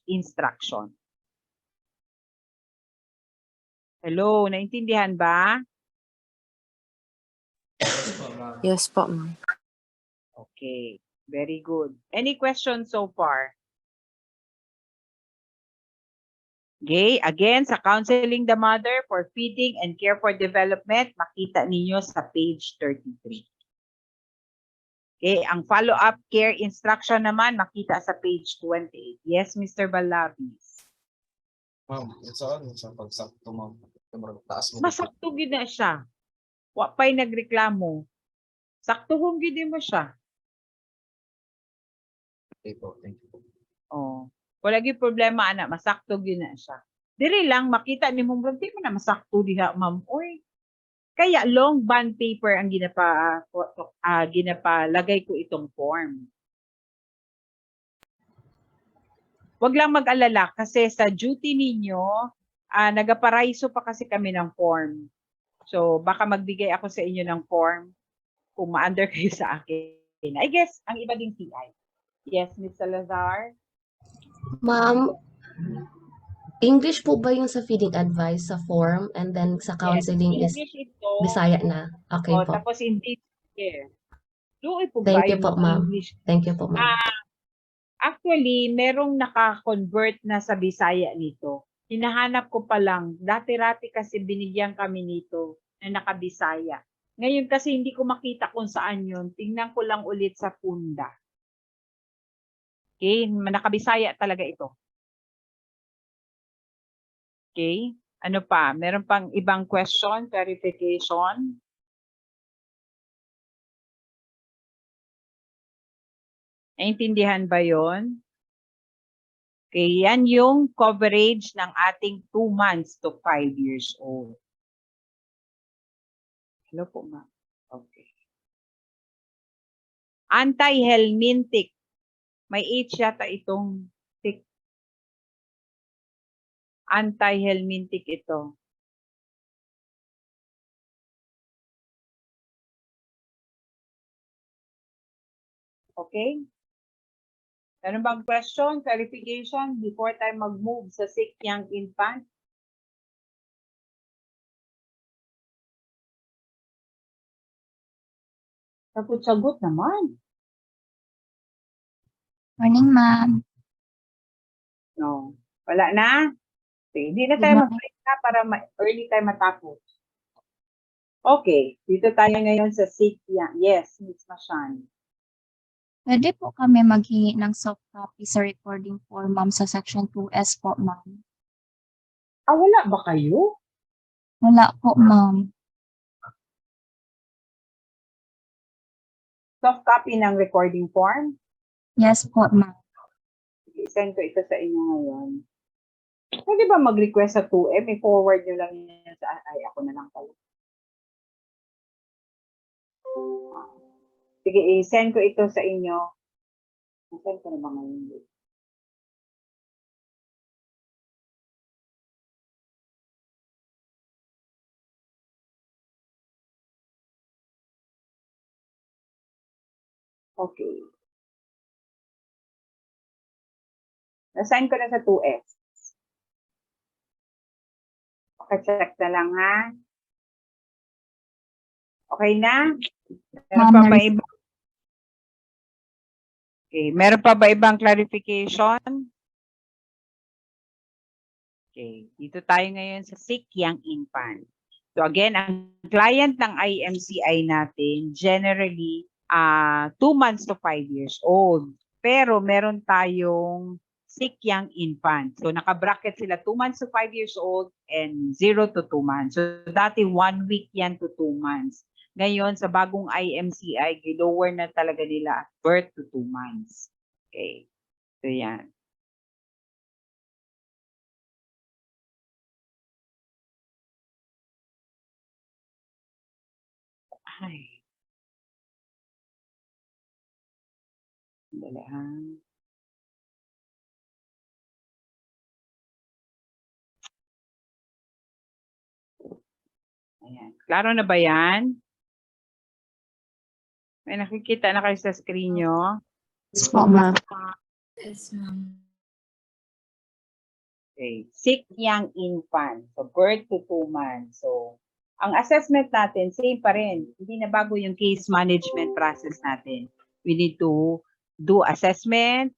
instruction. Hello, naintindihan ba? Yes po, ma'am. Yes po, ma'am. Okay, very good. Any questions so far? Okay, again, sa counseling the mother for feeding and care for development, makita ninyo sa page 33. Okay, ang follow-up care instruction naman, makita sa page 28. Yes, Mr. Balabis. Ma'am, sa pagsakto, ma'am. Taas mo. Masakto gid na siya. Wa pa'y nagreklamo. Sakto kung gid mo siya. Okay po, thank you po. Oh. Wala gyud problema ana, masakto gyud na siya. Diri lang makita nimo di mo na masakto diha, ma'am. Oy. Kaya long bond paper ang ginapalagay ko itong form. Wag lang mag-alala kasi sa duty ninyo, nagaparaiso pa kasi kami ng form. So baka magbigay ako sa inyo ng form kung ma-under kayo sa akin. I guess ang iba ding TI. Yes, Ms. Salazar? Ma'am, English po ba yung sa feeding advice sa form and then sa counseling is English ito. Bisaya na? Okay po. Tapos hindi care. Doon po Thank ba you po, yung ma'am. English? Thank you po, ma'am. Actually, merong naka-convert na sa Bisaya nito. Hinahanap ko pa lang. Dati-rati kasi binigyan kami nito na naka-Bisaya. Ngayon kasi hindi ko makita kung saan yun. Tingnan ko lang ulit sa punda. Okay, naka-Bisaya talaga ito. Okay, ano pa? Meron pang ibang question, clarification? Naintindihan ba yon? Okay, yan yung coverage ng ating 2 months to 5 years old. Hello po, ma'am. Okay. Anti-helmintic. May H yata itong tick. Anti-helmintic ito. Okay? Meron bang question, clarification before tayo mag-move sa sick young infant? Sagot-sagot naman. Morning, ma'am. No. Wala na? Okay. Hindi na Good tayo morning. mag-break na para early tayo matapos. Okay. Dito tayo ngayon sa sick young. Yes, Ms. Mashan. Pwede po kami maghingi ng soft copy sa recording form, ma'am, sa section 2S po, ma'am. Wala ba kayo? Wala po, ma'am. Soft copy ng recording form? Yes po, ma'am. I-send ko ito sa inyo ngayon. Pwede ba mag-request sa 2M? I-forward nyo lang yan sa, ay, ako na lang pala. Sige, i-send ko ito sa inyo. I-send ko na ba ngayon? Okay. Nasend ko na sa 2S. Check na lang, ha? Okay na? Meron pa ba iba? Okay. Meron pa ba ibang clarification? Okay. Dito tayo ngayon sa sick young infant. So again, ang client ng IMCI natin, generally, 2 months to 5 years old. Pero meron tayong sick young infant. So naka-bracket sila 2 months to 5 years old and 0 to 2 months. So dati 1 week yan to 2 months. Ngayon, sa bagong IMCI, lower na talaga nila birth to 2 months. Okay. So yan. Ay. Dali, ha? Ayan. Klaro na ba yan? May nakikita na kayo sa screen nyo? Yes po, ma'am. Yes, ma'am. Okay. Sick young infant. So, birth to 2 months. So, ang assessment natin, same pa rin. Hindi na bago yung case management process natin. We need to do assessment,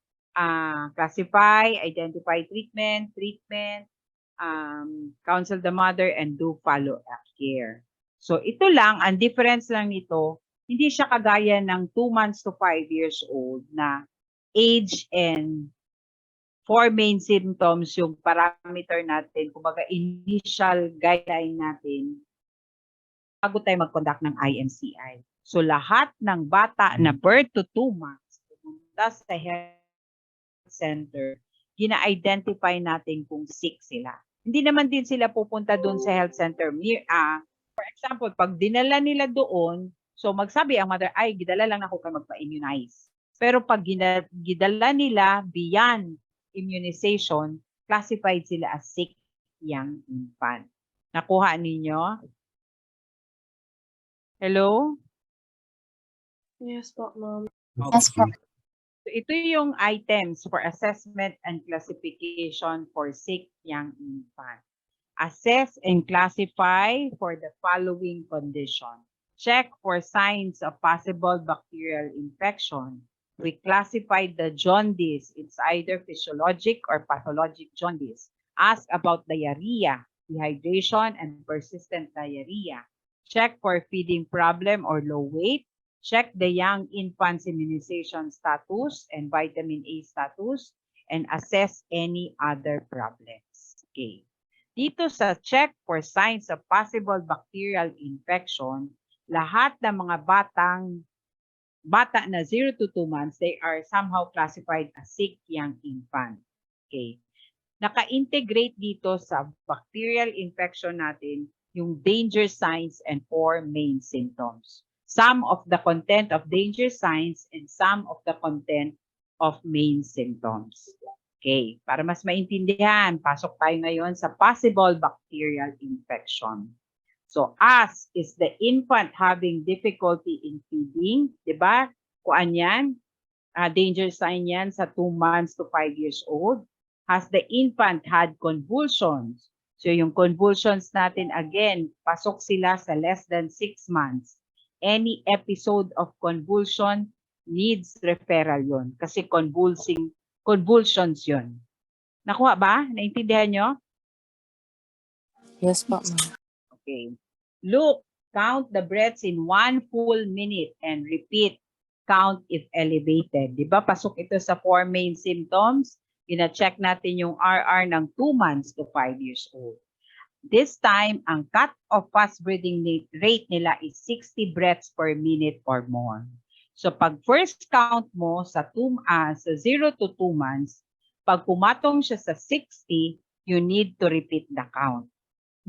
classify, identify treatment, counsel the mother, and do follow-up care. So, ito lang, ang difference lang nito, hindi siya kagaya ng 2 months to 5 years old na age and 4 main symptoms yung parameter natin, kumbaga initial guideline natin bago tayo mag-conduct ng IMCI. So lahat ng bata na birth to 2 months pumunta sa health center, gina-identify natin kung sick sila. Hindi naman din sila pupunta doon sa health center. For example, pag dinala nila doon, so magsabi ang mother, ay, gidala lang ako kay magpa-immunize. Pero pag gidala nila beyond immunization, classified sila as sick young infant. Nakuha ninyo? Hello? Yes po, ma'am. Yes po. So ito yung items for assessment and classification for sick young infant. Assess and classify for the following condition. Check for signs of possible bacterial infection. We classified the jaundice. It's either physiologic or pathologic jaundice. Ask about diarrhea, dehydration, and persistent diarrhea. Check for feeding problem or low weight. Check the young infant's immunization status and vitamin A status, and assess any other problems. Okay. Dito sa check for signs of possible bacterial infection, lahat ng mga bata na 0 to 2 months, they are somehow classified as sick young infant. Okay. Naka-integrate dito sa bacterial infection natin yung danger signs and 4 main symptoms. Some of the content of danger signs and some of the content of main symptoms. Okay, para mas maintindihan, pasok tayo ngayon sa possible bacterial infection. So, as is the infant having difficulty in feeding, di ba? Kuan yan? Danger sign yan sa 2 months to 5 years old. Has the infant had convulsions? So, yung convulsions natin, again, pasok sila sa less than 6 months. Any episode of convulsion needs referral yon kasi convulsions yun. Nakuha ba? Naintindihan nyo? Yes po, ma'am. Okay. Look, count the breaths in 1 full minute and repeat. Count if elevated. Di ba? Pasok ito sa 4 main symptoms. Gina-check natin yung RR ng 2 months to 5 years old. This time, ang cut-off fast breathing rate nila is 60 breaths per minute or more. So pag first count mo sa 0 to 2 months, Pag pumatong siya sa 60, you need to repeat the count.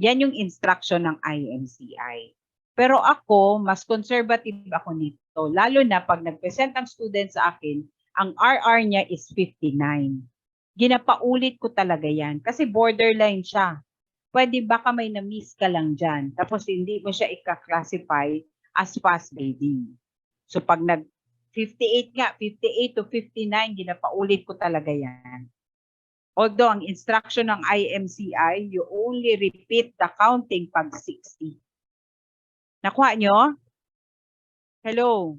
Yan yung instruction ng IMCI. Pero ako, mas conservative ako nito. Lalo na pag nag-present ang student sa akin, ang RR niya is 59. Ginapaulit ko talaga yan kasi borderline siya. Pwede baka may na-miss ka lang dyan. Tapos hindi mo siya ika-classify as fast grading. So pag nag 58 nga, 58 to 59, ginapaulit ko talaga yan. Although ang instruction ng IMCI, you only repeat the counting pag 60. Nakuha nyo? Hello?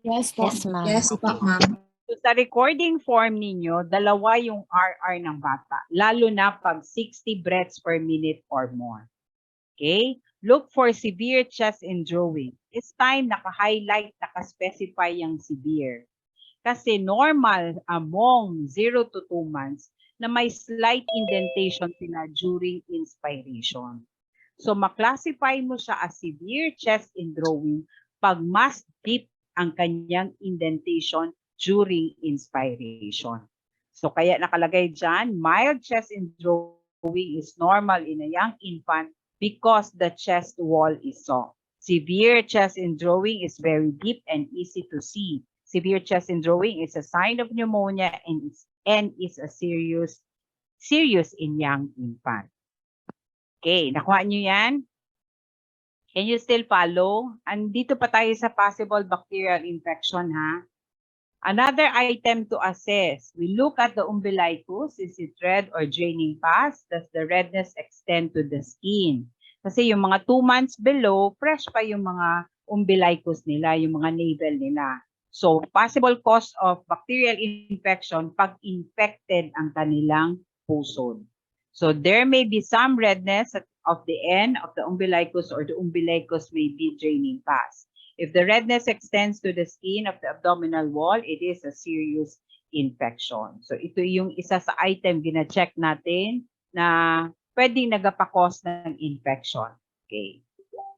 Yes po. Yes, ma'am. Yes po, ma'am. So sa recording form ninyo, dalawa yung RR ng bata, lalo na pag 60 breaths per minute or more. Okay? Look for severe chest and drawing. This time, naka-highlight, naka-specify yung severe. Kasi normal among 0 to 2 months na may slight indentation sila during inspiration. So, maklasify mo siya as severe chest and drawing pag mas deep ang kanyang indentation during inspiration. So, kaya nakalagay dyan, mild chest and drawing is normal in a young infant because the chest wall is soft. Severe chest and drawing is very deep and easy to see. Severe chest and drawing is a sign of pneumonia and is a serious in young infant. Okay, nakuha nyo yan? Can you still follow? Andito pa tayo sa possible bacterial infection, ha? Another item to assess, we look at the umbilicus. Is it red or draining pus? Does the redness extend to the skin? Kasi yung mga 2 months below, fresh pa yung mga umbilicus nila, yung mga navel nila. So, possible cause of bacterial infection pag infected ang kanilang pusod. So, there may be some redness of the end of the umbilicus or the umbilicus may be draining pus. If the redness extends to the skin of the abdominal wall, it is a serious infection. So, ito yung isa sa item gina-check natin na pwedeng nagapa-cause ng infection. Okay.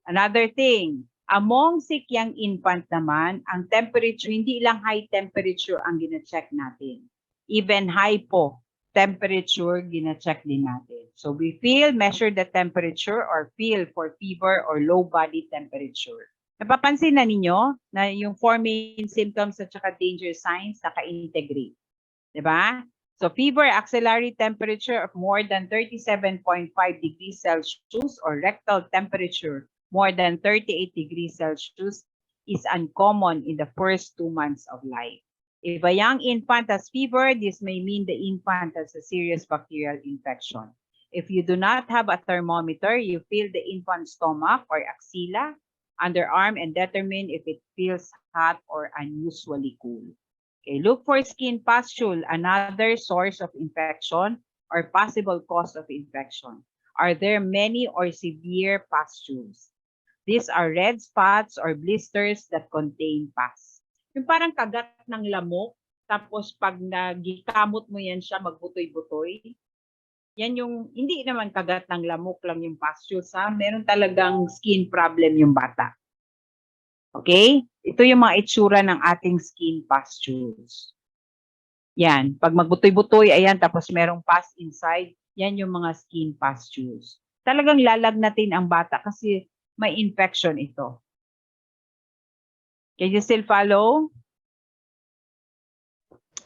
Another thing, among sick young infant naman, ang temperature, hindi lang high temperature ang gina-check natin. Even hypo temperature, gina-check din natin. So we measure the temperature or feel for fever or low body temperature. Napapansin na ninyo na yung 4 main symptoms at saka danger signs naka-integrate. Diba? So fever, axillary temperature of more than 37.5 degrees Celsius or rectal temperature more than 38 degrees Celsius is uncommon in the first 2 months of life. If a young infant has fever, this may mean the infant has a serious bacterial infection. If you do not have a thermometer, you feel the infant's stomach or axilla, underarm, and determine if it feels hot or unusually cool. Okay, look for skin pustule, another source of infection or possible cause of infection. Are there many or severe pustules? These are red spots or blisters that contain pus. Yung parang kagat ng lamok, tapos pag nagikamot mo yan siya, magbutoy-butoy. Yan yung, hindi naman kagat ng lamok lang yung pustules, ha? Meron talagang skin problem yung bata. Okay? Ito yung mga itsura ng ating skin pustules. Yan. Pag magbutoy-butoy, ayan, tapos merong pus inside, yan yung mga skin pustules. Talagang lalagnatin ang bata kasi may infection ito. Can you still follow?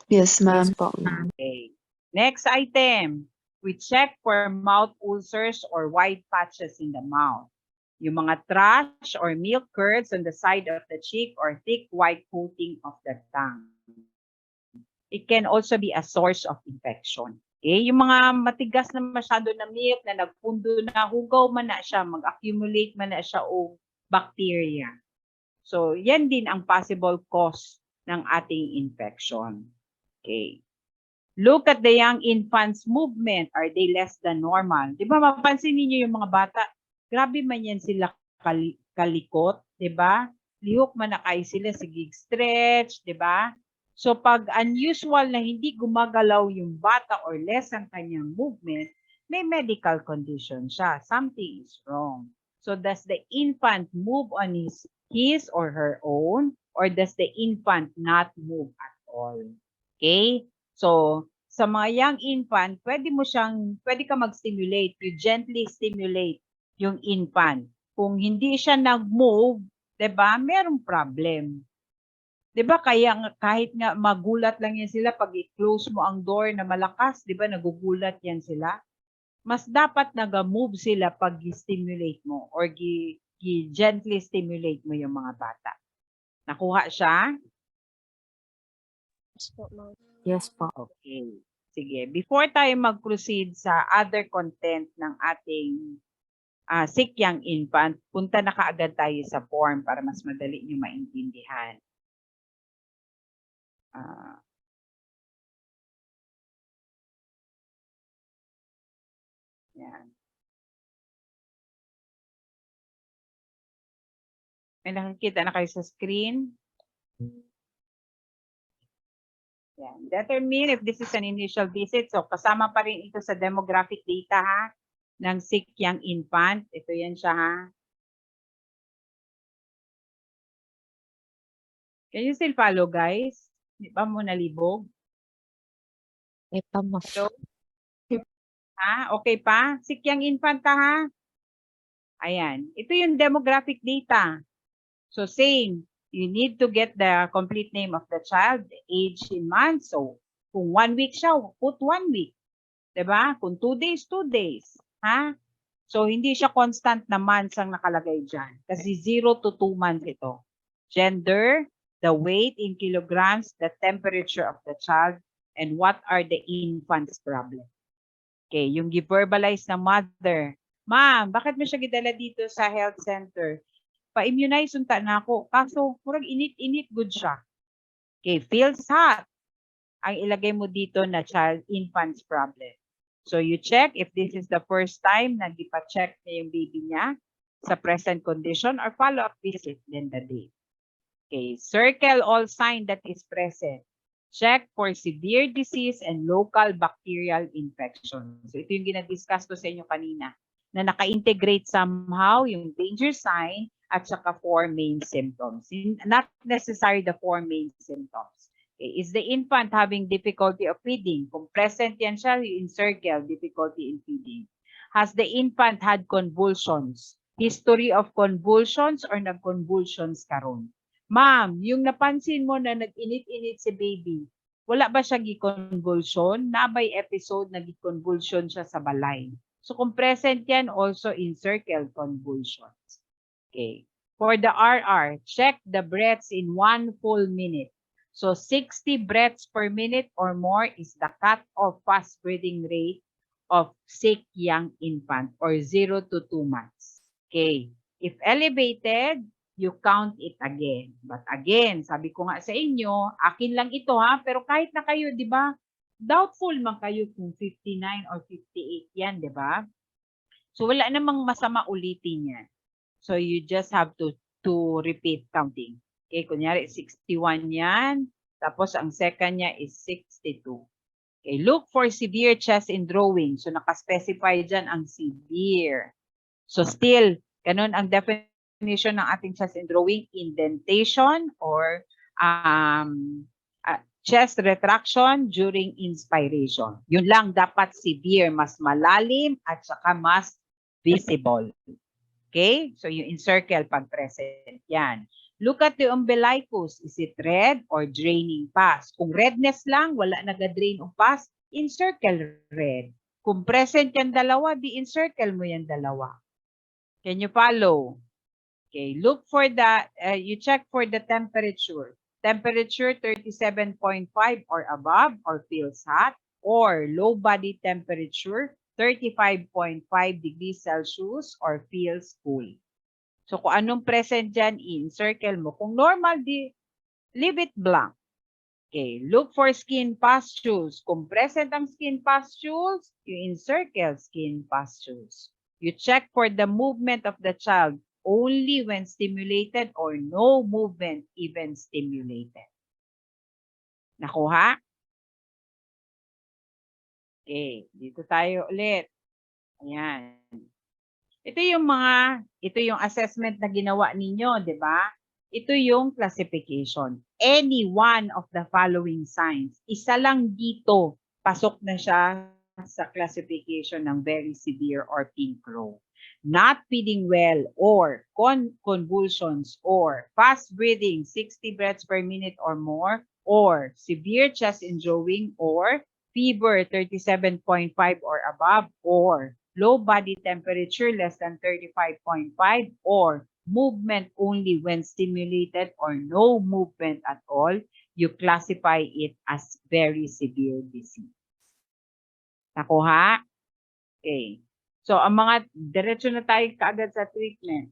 Yes, ma'am. Okay. Next item. We check for mouth ulcers or white patches in the mouth. Yung mga thrush or milk curds on the side of the cheek or thick white coating of the tongue. It can also be a source of infection. Okay? Yung mga matigas na masyado na milk na nagpundo na, hugaw man na siya, mag-accumulate man na siya o bacteria. So, yan din ang possible cause ng ating infection. Okay. Look at the young infants' movement. Are they less than normal? Di ba, mapansin niyo yung mga bata, grabe man yan sila kalikot, di ba? Lihok man na kayo sila, sige stretch, di ba? So pag unusual na hindi gumagalaw yung bata or less ang kanyang movement, may medical condition siya. Something is wrong. So does the infant move on his or her own, or does the infant not move at all? Okay? So, sa mga young infant, pwede ka mag-stimulate. You gently stimulate yung infant. Kung hindi siya nag-move, 'di ba? Merong problem. 'Di ba kahit nga magulat lang yan sila pag i-close mo ang door na malakas, 'di ba? Nagugulat yan sila. Mas dapat nag-move sila pag i-stimulate mo or gently stimulate mo yung mga bata. Nakuha siya? Yes po, ma'am. Yes po. Okay. Sige. Before tayo mag-proceed sa other content ng ating sick young infant, punta na kaagad tayo sa form para mas madali nyo maintindihan. Yan. May nakikita na kayo sa screen? Yan. Determine if this is an initial visit. So, kasama pa rin ito sa demographic data ha, ng sick young infant. Ito yan siya ha. Can you still follow, guys? Di ba mo nalibog? Ito mo. Hello? Ha? Okay pa? Sick young infant ka ha? Ayan. Ito yung demographic data. So, same. You need to get the complete name of the child, age in months. So, kung 1 week siya, put 1 week. Diba? Kung 2 days, 2 days. Ha? So, hindi siya constant na months ang nakalagay dyan. Kasi 0 to 2 months ito. Gender, the weight in kilograms, the temperature of the child, and what are the infant's problem. Okay, yung gi-verbalize ng mother. Ma'am, bakit mo siya gidala dito sa health center? Pa-immunize unta na ako. Kaso, murag init-init good siya. Okay, feels hot. Ang ilagay mo dito na child infant's problem. So you check if this is the first time na gipa-check niya yung baby niya sa present condition or follow-up visit then the date. Okay, circle all sign that is present. Check for severe disease and local bacterial infection. So ito yung ginadiscuss ko sa inyo kanina na naka-integrate somehow yung danger sign at saka 4 main symptoms. Not necessarily the 4 main symptoms. Okay. Is the infant having difficulty of feeding? Kung present yan siya, you encircle difficulty in feeding. Has the infant had convulsions? History of convulsions or nag-convulsions karon? Ma'am, yung napansin mo na nag-init-init si baby, wala ba siya gi-convulsion? Nabay episode na gi-convulsion siya sa balay. So kung present yan, also encircle convulsions. Okay. For the RR, check the breaths in 1 full minute. So 60 breaths per minute or more is the cut-off fast breathing rate of sick young infant or 0 to 2 months. Okay. If elevated, you count it again. But again, sabi ko nga sa inyo, akin lang ito ha, pero kahit na kayo, di ba? Doubtful man kayo kung 59 or 58 yan, di ba? So wala namang masama ulitin yan. So you just have to repeat counting. Okay, kunyari 61 yan. Tapos ang second niya is 62. Okay, look for severe chest indrawing. So nakaspecify dyan ang severe. So still, ganun ang definition ng ating chest indrawing, indentation or chest retraction during inspiration. Yun lang dapat severe, mas malalim at saka mas visible. Okay? So you encircle pag present. Yan. Look at the umbilicus. Is it red or draining pus? Kung redness lang, wala nag-drain o pus, encircle red. Kung present yan dalawa, di encircle mo yan dalawa. Can you follow? Okay. Look for the, you check for the temperature. Temperature 37.5 or above or feels hot or low body temperature 35.5 degrees Celsius or feels cool. So kung anong present dyan, encircle mo. Kung normal, leave it blank. Okay, look for skin pustules. Kung present ang skin pustules, you encircle skin pustules. You check for the movement of the child only when stimulated or no movement even stimulated. Nakuha? Okay, dito tayo ulit. Ayan. Ito yung assessment na ginawa ninyo, di ba? ito yung classification. Any one of the following signs. Isa lang dito, pasok na siya sa classification ng very severe or pink crow. Not feeding well or convulsions or fast breathing, 60 breaths per minute or more, or severe chest enjoying or fever 37.5 or above, or low body temperature less than 35.5, or movement only when stimulated or no movement at all, you classify it as very severe disease. Nakuha? Okay. So, ang mga, diretso na tayo kaagad sa treatment.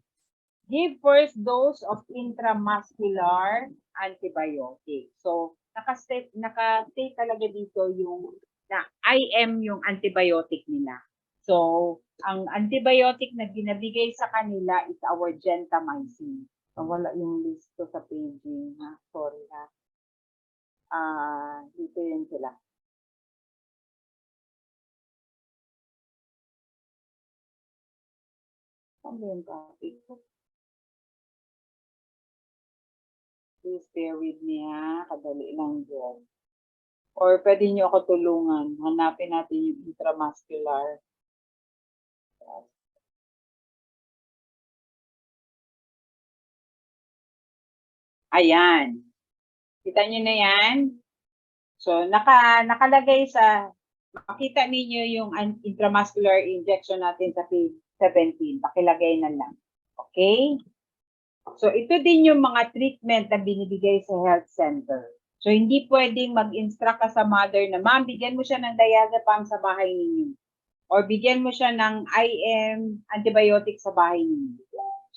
Give first dose of intramuscular antibiotic. So, naka-state talaga dito yung na IM yung antibiotic nila. So, ang antibiotic na ginabigay sa kanila is our gentamicin. So, wala yung list ko sa paging, ha? Sorry, ha? Dito yun sila. Saan ba yung topic? Please bear with me, ha? Kadali lang dyan. Or pwede nyo ako tulungan. Hanapin natin yung intramuscular. Ayan. Kita nyo na yan? So, nakalagay sa, makita ninyo yung intramuscular injection natin sa page 17. Pakilagay na lang. Okay? So, ito din yung mga treatment na binibigay sa health center. So, hindi pwedeng mag-instruct ka sa mother na, ma'am, bigyan mo siya ng diazepam sa bahay ninyo. Or bigyan mo siya ng IM antibiotic sa bahay ninyo.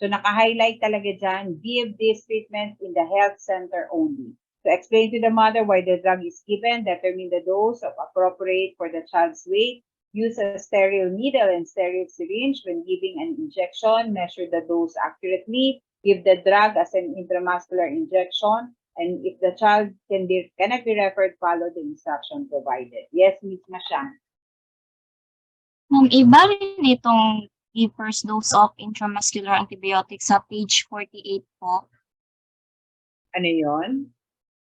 So, naka-highlight talaga dyan, give this treatment in the health center only. So, explain to the mother why the drug is given, determine the dose of appropriate for the child's weight, use a sterile needle and sterile syringe when giving an injection, measure the dose accurately, give the drug as an intramuscular injection, and if the child cannot be referred, follow the instruction provided. Yes, Ms. Mashan. Iba rin itong first dose of intramuscular antibiotics sa page 48 po. Ano yon?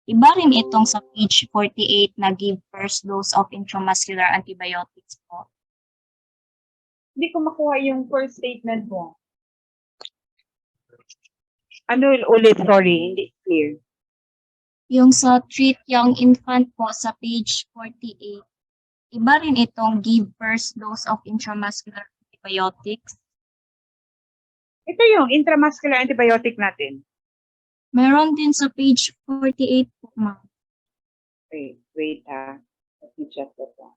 Iba rin itong sa page 48 na give first dose of intramuscular antibiotics po. Hindi ko makuha yung first statement mo. Ano ulit? Sorry, hindi clear. Yung sa treat young infant po sa page 48, iba rin itong give first dose of intramuscular antibiotics. Ito yung intramuscular antibiotic natin. Meron din sa page 48 po, ma'am. Wait ha. Let me check that one.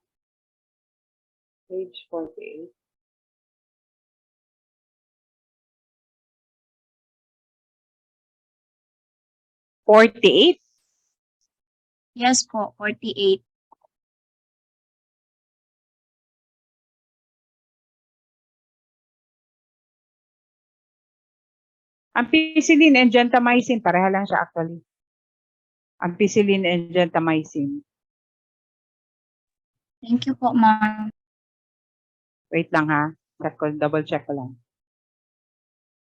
Page 48. Yes po, 48. Ampicillin and gentamicin, pareha lang siya actually. Ampicillin and gentamicin. Thank you po, ma'am. Wait lang ha. Double check ko lang.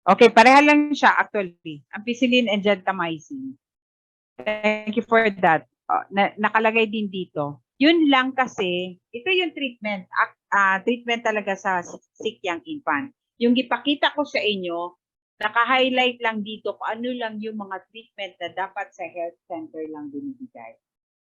Okay, pareha lang siya actually. Ampicillin and gentamicin. Thank you for that. Nakalagay din dito. Yun lang kasi, ito yung treatment. Treatment talaga sa sick young infant. Yung ipakita ko sa inyo, naka-highlight lang dito kung ano lang yung mga treatment na dapat sa health center lang binibigay.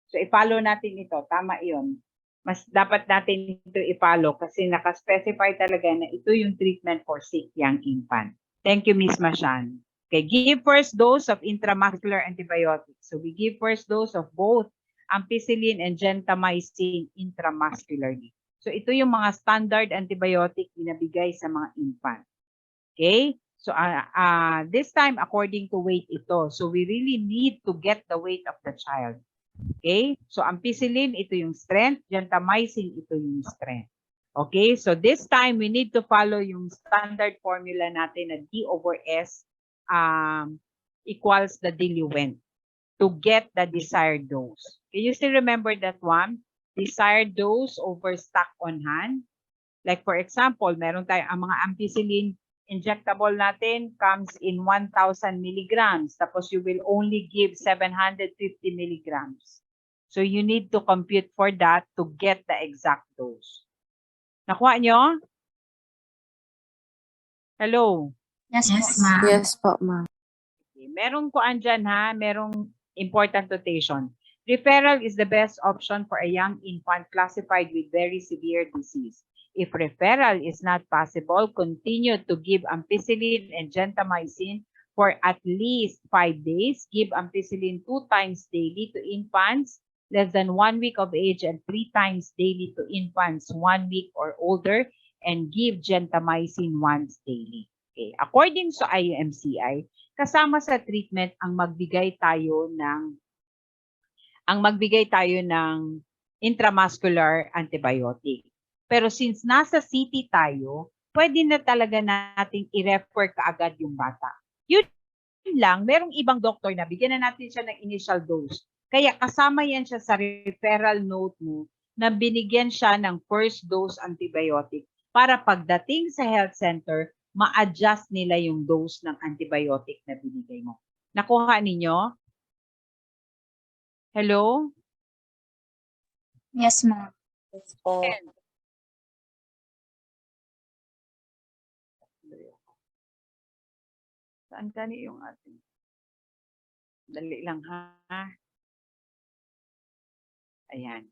So, i-follow natin ito. Tama yun. Mas dapat natin ito i-follow kasi naka-specify talaga na ito yung treatment for sick young infant. Thank you, Ms. Mashan. Okay, give first dose of intramuscular antibiotics. So, we give first dose of both ampicillin and gentamicin intramuscularly. So, ito yung mga standard antibiotic binabigay sa mga infant. Okay? So, this time, according to weight ito. So, we really need to get the weight of the child. Okay? So, ampicillin, ito yung strength. Gentamicin, ito yung strength. Okay? So, this time, we need to follow yung standard formula natin na D/S equals the diluent to get the desired dose. Can you still remember that one? Desired dose over stock on hand. Like for example, meron tayo ang mga ampicillin injectable natin comes in 1,000 milligrams. Tapos you will only give 750 milligrams. So you need to compute for that to get the exact dose. Nakuha nyo? Hello? Yes, Yes, po. ma'am. Yes po, ma'am. Okay. Merong kuan dyan ha, merong important notation. Referral is the best option for a young infant classified with very severe disease. If referral is not possible, continue to give ampicillin and gentamicin for at least 5 days. Give ampicillin 2 times daily to infants less than 1 week of age and 3 times daily to infants 1 week or older, and give gentamicin once daily. Okay. According sa IMCI, kasama sa treatment ang magbigay tayo ng intramuscular antibiotic. Pero since nasa city tayo, pwede na talaga nating i-refer kaagad yung bata. Yun lang, merong ibang doktor na bigyan na natin siya ng initial dose. Kaya kasama yan siya sa referral note mo na binigyan siya ng first dose antibiotic para pagdating sa health center, ma-adjust nila yung dose ng antibiotic na binigay mo. Nakuha ninyo? Hello? Yes, ma'am. Yes po. Saan ka ni yung ating? Dali lang ha. Ayan.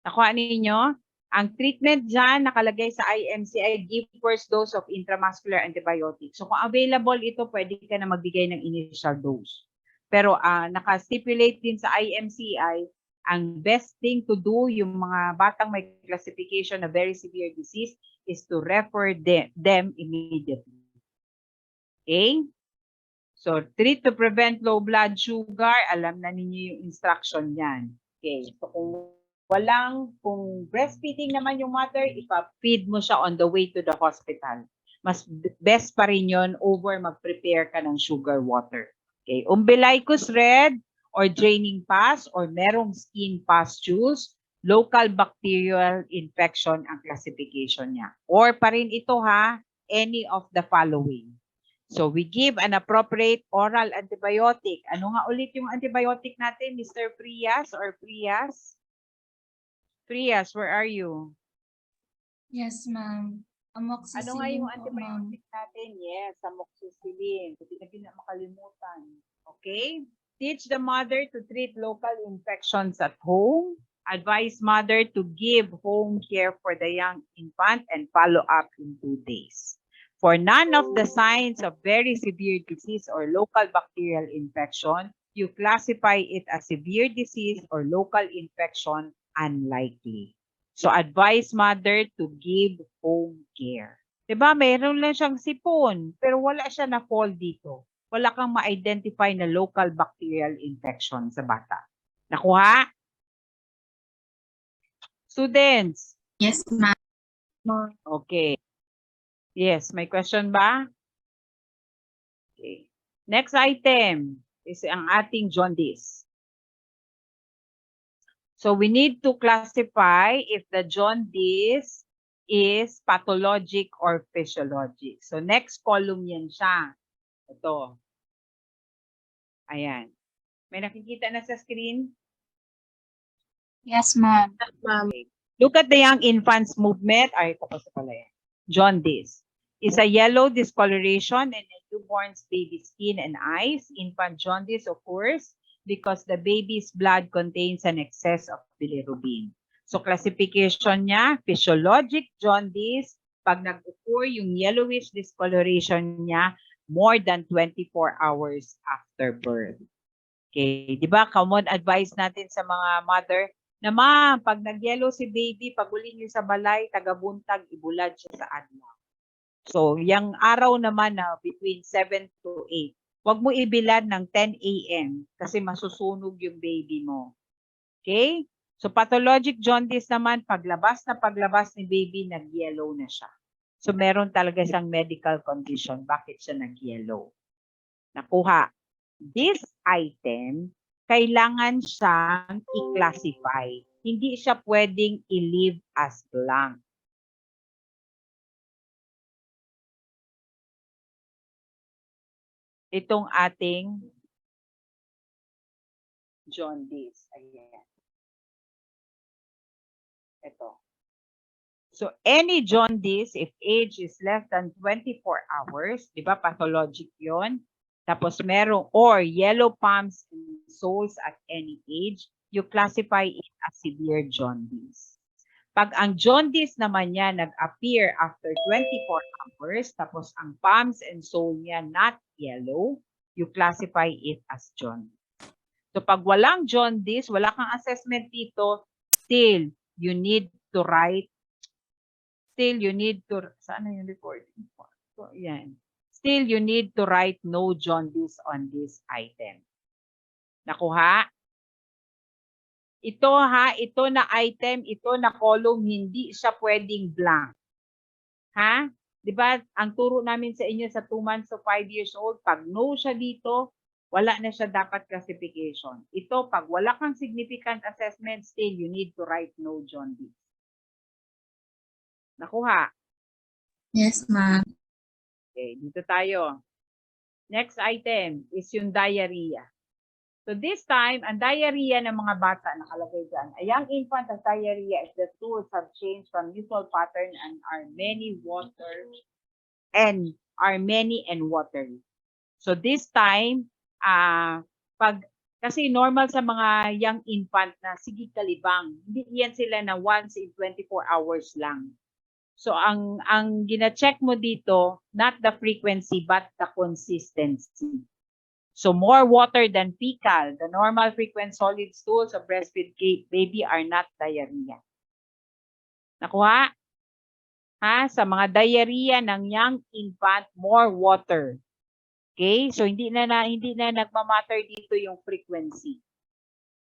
Nakuha ninyo? Ang treatment dyan, nakalagay sa IMCI, give first dose of intramuscular antibiotics. So kung available ito, pwede ka na magbigay ng initial dose. Pero naka-stipulate din sa IMCI, ang best thing to do, yung mga batang may classification na very severe disease, is to refer them immediately. Okay? So, treat to prevent low blood sugar. Alam na ninyo yung instruction niyan. Okay. So, kung breastfeeding naman yung mother, ipa-feed mo siya on the way to the hospital. Mas best pa rin yun over mag-prepare ka ng sugar water. Okay. Umbilicus red or draining pus or merong skin pustules, local bacterial infection ang classification niya. Or pa rin ito ha, any of the following. So we give an appropriate oral antibiotic. Ano nga ulit yung antibiotic natin, Mr. Prias or Prias? Prias, where are you? Yes, ma'am. Amoxicillin Ano nga yung po, ma'am. antibiotic natin? Yes, amoxicillin. Hindi na makalimutan. Okay? Teach the mother to treat local infections at home. Advise mother to give home care for the young infant and follow up in 2 days. For none of the signs of very severe disease or local bacterial infection, you classify it as severe disease or local infection unlikely. So advise mother to give home care. Diba, mayroon lang siyang sipon, pero wala siya na fall dito. Wala kang ma-identify na local bacterial infection sa bata. Nakuha? Students? Yes, ma'am. Okay. Yes, may question ba? Okay. Next item is ang ating jaundice. So we need to classify if the jaundice is pathologic or physiologic. So next column yan siya. Ito. Ayan. May nakikita na sa screen? Yes, ma'am. Ma'am. Look at the young infant's movement. Ay, tapos pala yan. Jaundice is a yellow discoloration in a newborn's baby skin and eyes. Infant jaundice occurs because the baby's blood contains an excess of bilirubin. So classification niya, physiologic jaundice, pag nag-occur yung yellowish discoloration niya more than 24 hours after birth. Okay, di ba? Common advice natin sa mga mother na ma'am, pag nag-yellow si baby, pagulin niyo sa balay, tagabuntag, ibulad siya sa adlaw. So, yung araw naman na between 7 to 8, huwag mo ibilad ng 10 a.m. kasi masusunog yung baby mo. Okay? So, pathologic jaundice naman, paglabas ni baby, nag-yellow na siya. So, meron talaga siyang medical condition. Bakit siya nag-yellow? Nakuha. This item, kailangan siyang i-classify. Hindi siya pwedeng i-leave as blank. itong ating jaundice. Ayan. Ito. So, any jaundice, if age is less than 24 hours, di ba, pathologic yon. Tapos merong, or yellow palms and soles at any age, you classify it as severe jaundice. Pag ang jaundice naman niya nag-appear after 24 hours, tapos ang palms and sole niya not yellow, you classify it as jaundice. So pag walang jaundice, wala kang assessment dito, still you need to write, saan na yung recording? So, yan. Still you need to write no jaundice on this item. Nakuha? Ito ito na item, ito na column, hindi siya pwedeng blank. Ha? 'Di ba? Ang turo namin sa inyo sa 2 months to 5 years old, pag no siya dito, wala na siya dapat classification. Ito, pag wala kang significant assessment, still you need to write no jaundice. Nakuha? Yes, ma'am. Okay, dito tayo. Next item is yung diarrhea. So this time, ang diarrhea ng mga bata nakalagay dyan. A young infant has diarrhea if the stools have changed from usual pattern and are many and watery. So this time, kasi normal sa mga young infant na sige kalibang, hindi yan sila na once in 24 hours lang. So ang gina-check mo dito, not the frequency but the consistency. So more water than fecal, the normal frequent solid stools of breastfeed baby are not diarrhea. Nakuha? Ha? Sa mga diarrhea ng young infant, more water. Okay? So hindi na nagmamatter dito yung frequency.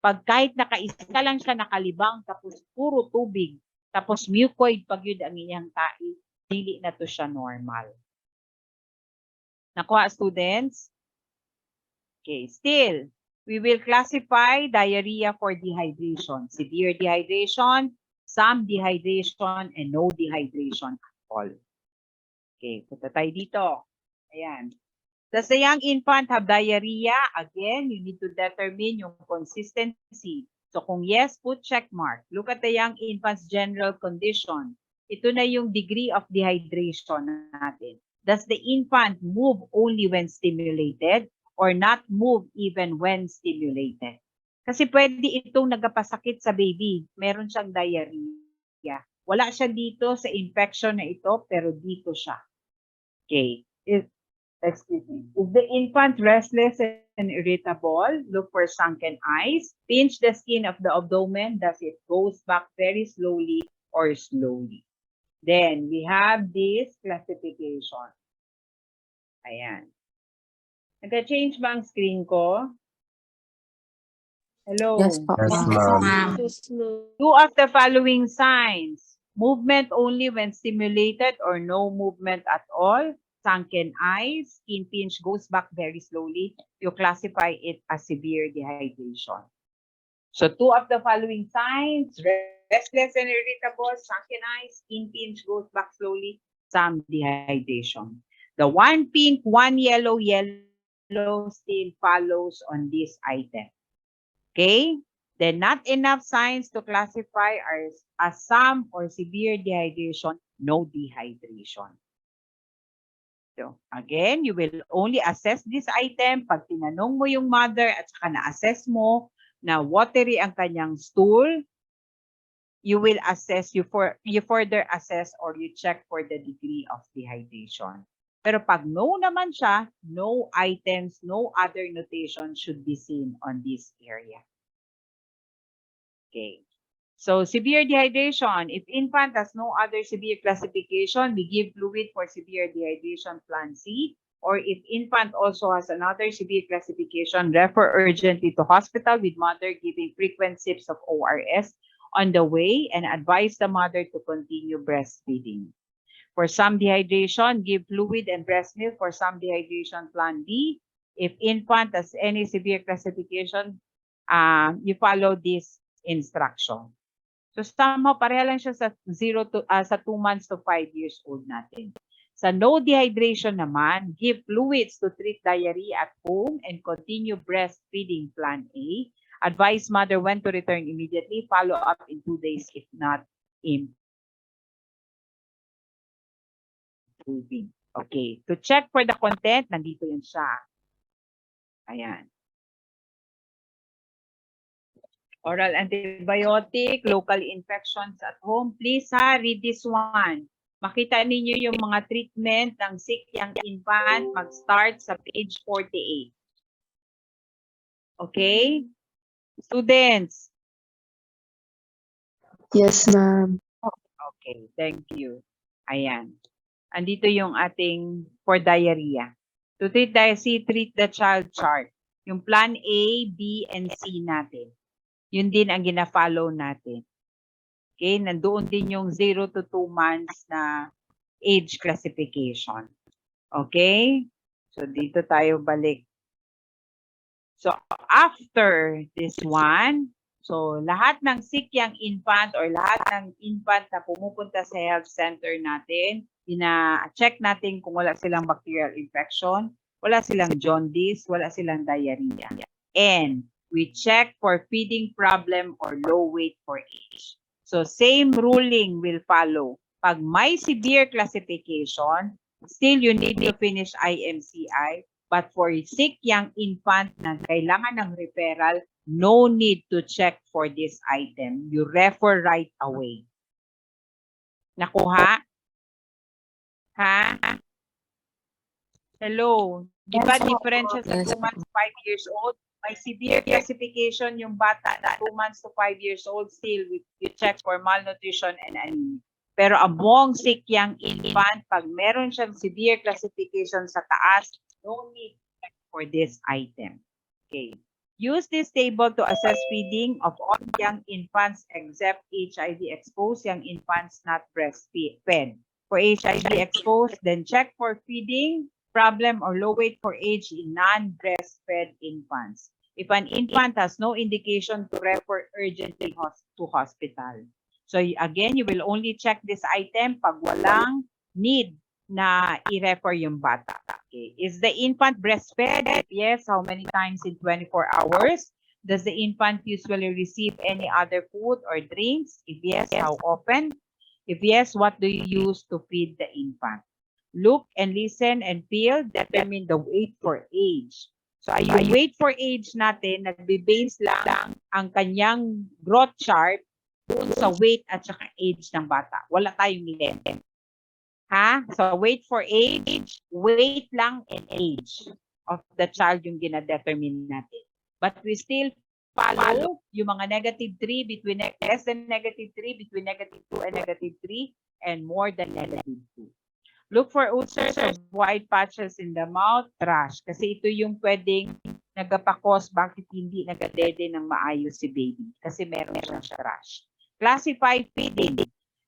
Pag kahit nakaisa lang siya nakalibang, tapos puro tubig, tapos mucoid pag yun ang inyang tai, dili na to siya normal. Nakuha, students? Okay, still, we will classify diarrhea for dehydration. Severe dehydration, some dehydration, and no dehydration at all. Okay, punta tayo dito. Ayan. Does the young infant have diarrhea? Again, you need to determine yung consistency. So kung yes, put check mark. Look at the young infant's general condition. Ito na yung degree of dehydration natin. Does the infant move only when stimulated or not move even when stimulated? Kasi pwede itong nagpasakit sa baby. Meron siyang diarrhea. Wala siya dito sa infection na ito, pero dito siya. Okay. Excuse me. Is the infant restless and irritable? Look for sunken eyes. Pinch the skin of the abdomen. Does it goes back very slowly or slowly? Then we have this classification. Ayan. Nag-change ba ang screen ko? Hello? Yes po, Yes, ma'am. ma'am. Two of the following signs. Movement only when stimulated or no movement at all. Sunken eyes, skin pinch goes back very slowly. You classify it as severe dehydration. So two of the following signs, restless and irritable, sunken eyes, skin pinch goes back slowly, some dehydration. The one pink, one yellow still follows on this item. Okay? Then not enough signs to classify as some or severe dehydration, no dehydration. So, again, you will only assess this item pag tinanong mo yung mother at saka na-assess mo na watery ang kanyang stool, you will assess, you further assess or you check for the degree of dehydration. Pero pag no naman siya, no items, no other notation should be seen on this area. Okay. So, severe dehydration. If infant has no other severe classification, we give fluid for severe dehydration plan C. Or if infant also has another severe classification, refer urgently to hospital with mother giving frequent sips of ORS on the way and advise the mother to continue breastfeeding. For some dehydration, give fluid and breast milk for some dehydration plan D. If infant has any severe classification, you follow this instruction. So somehow pareha lang siya sa 2 months to 5 years old natin. Sa no dehydration naman, give fluids to treat diarrhea at home and continue breastfeeding plan A. Advise mother when to return immediately. Follow up in 2 days if not improving. Okay. To check for the content, nandito yan siya. Ayan. Oral antibiotic, local infections at home. Please read this one. Makita ninyo yung mga treatment ng sick young infant mag-start sa page 48. Okay? Students. Yes, ma'am. Okay, thank you. Ayan. Andito yung ating for diarrhea. To treat diarrhea, treat the child chart. Yung plan A, B, and C natin. Yun din ang gina-follow natin. Okay, nandoon din yung 0 to 2 months na age classification. Okay? So, dito tayo balik. So, after this one, so lahat ng sick young infant or lahat ng infant na pumupunta sa health center natin, ina-check natin kung wala silang bacterial infection, wala silang jaundice, wala silang diarrhea. And we check for feeding problem or low weight for age. So same ruling will follow. Pag may severe classification, still you need to finish IMCI. But for sick young infant na kailangan ng referral, no need to check for this item. You refer right away. Nakuha? Ha? Hello? Di ba differential sa 2 months to 5 years old? May severe classification yung bata na 2 months to 5 years old, still you check for malnutrition and anemia. Pero among sick young infant, pag meron siyang severe classification sa taas, no need for this item. Okay. Use this table to assess feeding of all young infants except HIV exposed young infants not breastfed. For HIV exposed, then check for feeding problem or low weight for age in non-breastfed infants. If an infant has no indication, to refer urgently to hospital. So again, you will only check this item pag walang need na i-refer yung bata. Okay. Is the infant breastfed? If yes, how many times in 24 hours? Does the infant usually receive any other food or drinks? If yes, how often? If yes, what do you use to feed the infant? Look and listen and feel, determine the weight for age. So yung weight for age natin, nagbe-base lang ang kanyang growth chart doon sa weight at saka age ng bata. Wala tayong length. Ha? So weight for age, weight lang and age of the child yung gina-determine natin. But we still follow yung mga -3 between less than -3, between -2 and -3, and more than -2. Look for ulcers of white patches in the mouth, trash. Kasi ito yung pwedeng nagpakos bakit hindi nagadede ng maayos si baby. Kasi meron siyang trash. Classify feeding.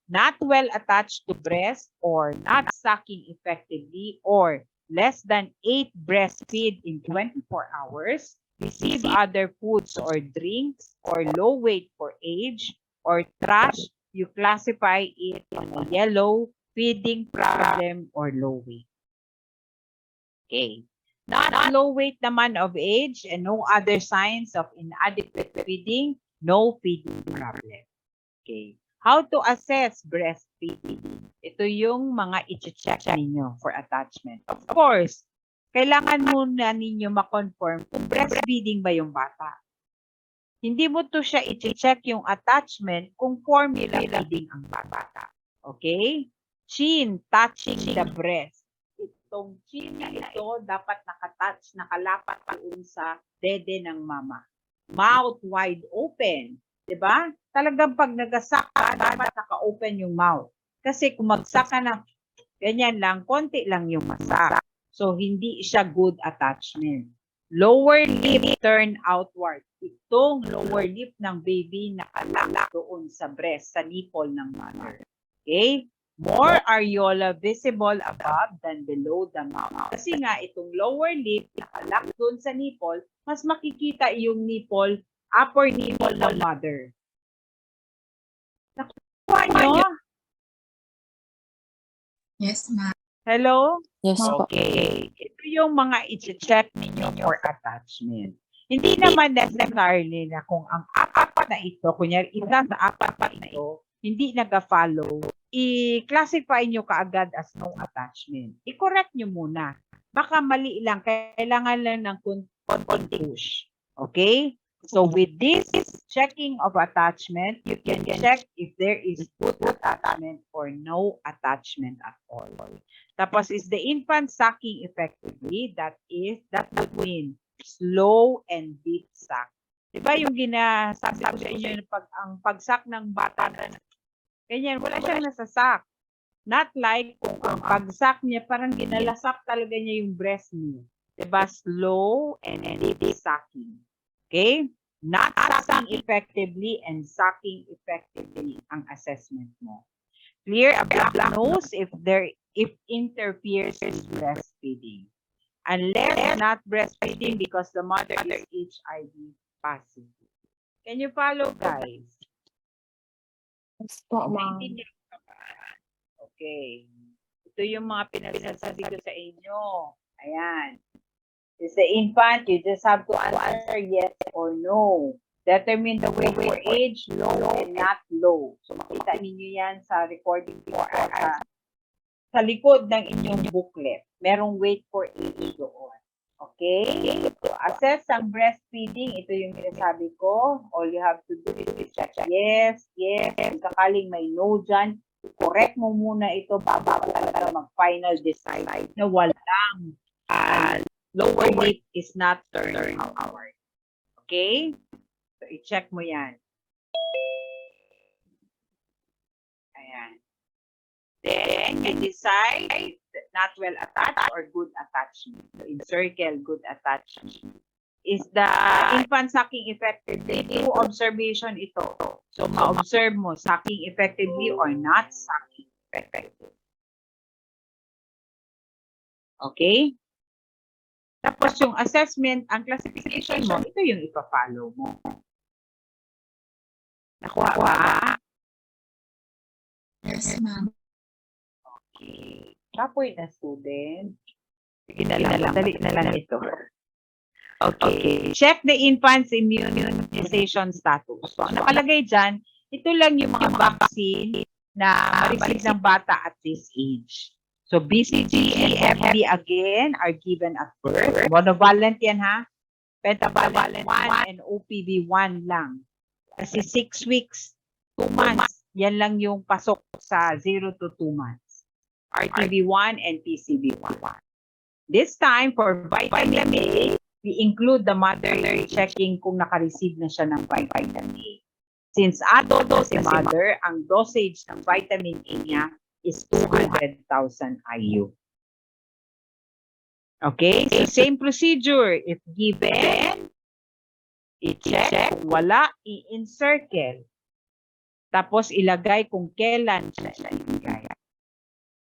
Not well attached to breast or not sucking effectively or less than 8 breastfeed in 24 hours. Receive other foods or drinks or low weight for age or trash. You classify it on a yellow, feeding problem or low weight. Okay. Not low weight naman of age and no other signs of inadequate feeding, no feeding problem. Okay. How to assess breastfeeding? Ito yung mga i-check ninyo for attachment. Of course, kailangan muna ninyo ma-confirm kung breastfeeding ba yung bata. Hindi mo to siya i-check yung attachment kung formula feeding ang bata. Okay? Chin, touching the breast. Itong chin na ito dapat nakatouch, nakalapat doon sa dede ng mama. Mouth wide open. Diba? Talagang pag nagasak ka, dapat naka-open yung mouth. Kasi kung magsak ka na ganyan lang, konti lang yung masak. So, hindi siya good attachment. Lower lip turn outward. Itong lower lip ng baby nakalak doon sa breast, sa nipple ng mother. Okay? More areola visible above than below the mouth. Kasi nga, itong lower lip, nakalak doon sa nipple, mas makikita yung nipple, upper nipple ng mother. Nakuha nyo? Yes, ma'am. Hello? Yes po. Okay. Ito yung mga i-check ninyo for attachment. Hindi naman necessarily na kung ang apat na ito, kunyari isa sa apat na ito, hindi nag-follow, i-classify nyo kaagad as no attachment. I-correct nyo muna. Baka mali lang, kailangan lang ng push. Okay? So with this checking of attachment, you can check if there is good attachment or no attachment at all. Tapos is the infant sucking effectively, that would mean slow and deep suck. Diba yung ginasabi ko sa inyo ang pagsak ng bata na ganyan, wala siyang nasasak. Not like kung ang pagsak niya parang ginalasak talaga niya yung breast niya. Diba? Slow and deep sucking. Okay? Not sucking effectively and sucking effectively ang assessment mo. Clear a black nose if interferes with breastfeeding. Unless not breastfeeding because the mother is HIV positive. Can you follow, guys? Yes po, ma'am. Naintindihan ka ba? Okay. Ito yung mga pinagsasabi ko sa inyo. Ayan. Is the infant, you just have to answer yes or no. Determine the weight for age, low and not low. So makita ninyo yan sa recording po sa likod ng inyong booklet. Merong weight for age doon. Okay? So assess ang breastfeeding. Ito yung sinasabi ko. All you have to do is check yes. Kung sakaling may no dyan, correct mo muna ito bago talaga mag-final decide na walang lower weight is not turning out. Okay? So, i-check mo yan. Ayan. Then, you decide if not well attached or good attachment. So, encircle good attachment. Is the infant sucking effectively? Through observation ito. So, ma-observe mo, sucking effectively or not sucking effectively. Okay? Tapos yung assessment, ang classification mo, ito yung ipa-follow mo. Nakuha ba? Yes, ma'am. Okay. Kapoy na student. Sige na lang, dali na lang ito. Okay. Check the infant's immunization status. So, nakalagay dyan, ito lang yung mga vaccine na ma-receive ng bata at this age. So, BCG and FB again are given at birth. Monovalent yan ha. Pentavalent 1 and OPV 1 lang. Kasi 6 weeks, 2 months, yan lang yung pasok sa 0 to 2 months. RTV 1 and PCV 1. This time, for vitamin A, we include the mother checking kung naka-receive na siya ng vitamin A. Since adult si mother, ang dosage ng vitamin A niya is 200,000 IU. Okay? So, same procedure. If given, i-check. Kung wala, i-encircle. Tapos, ilagay kung kailan siya ibigay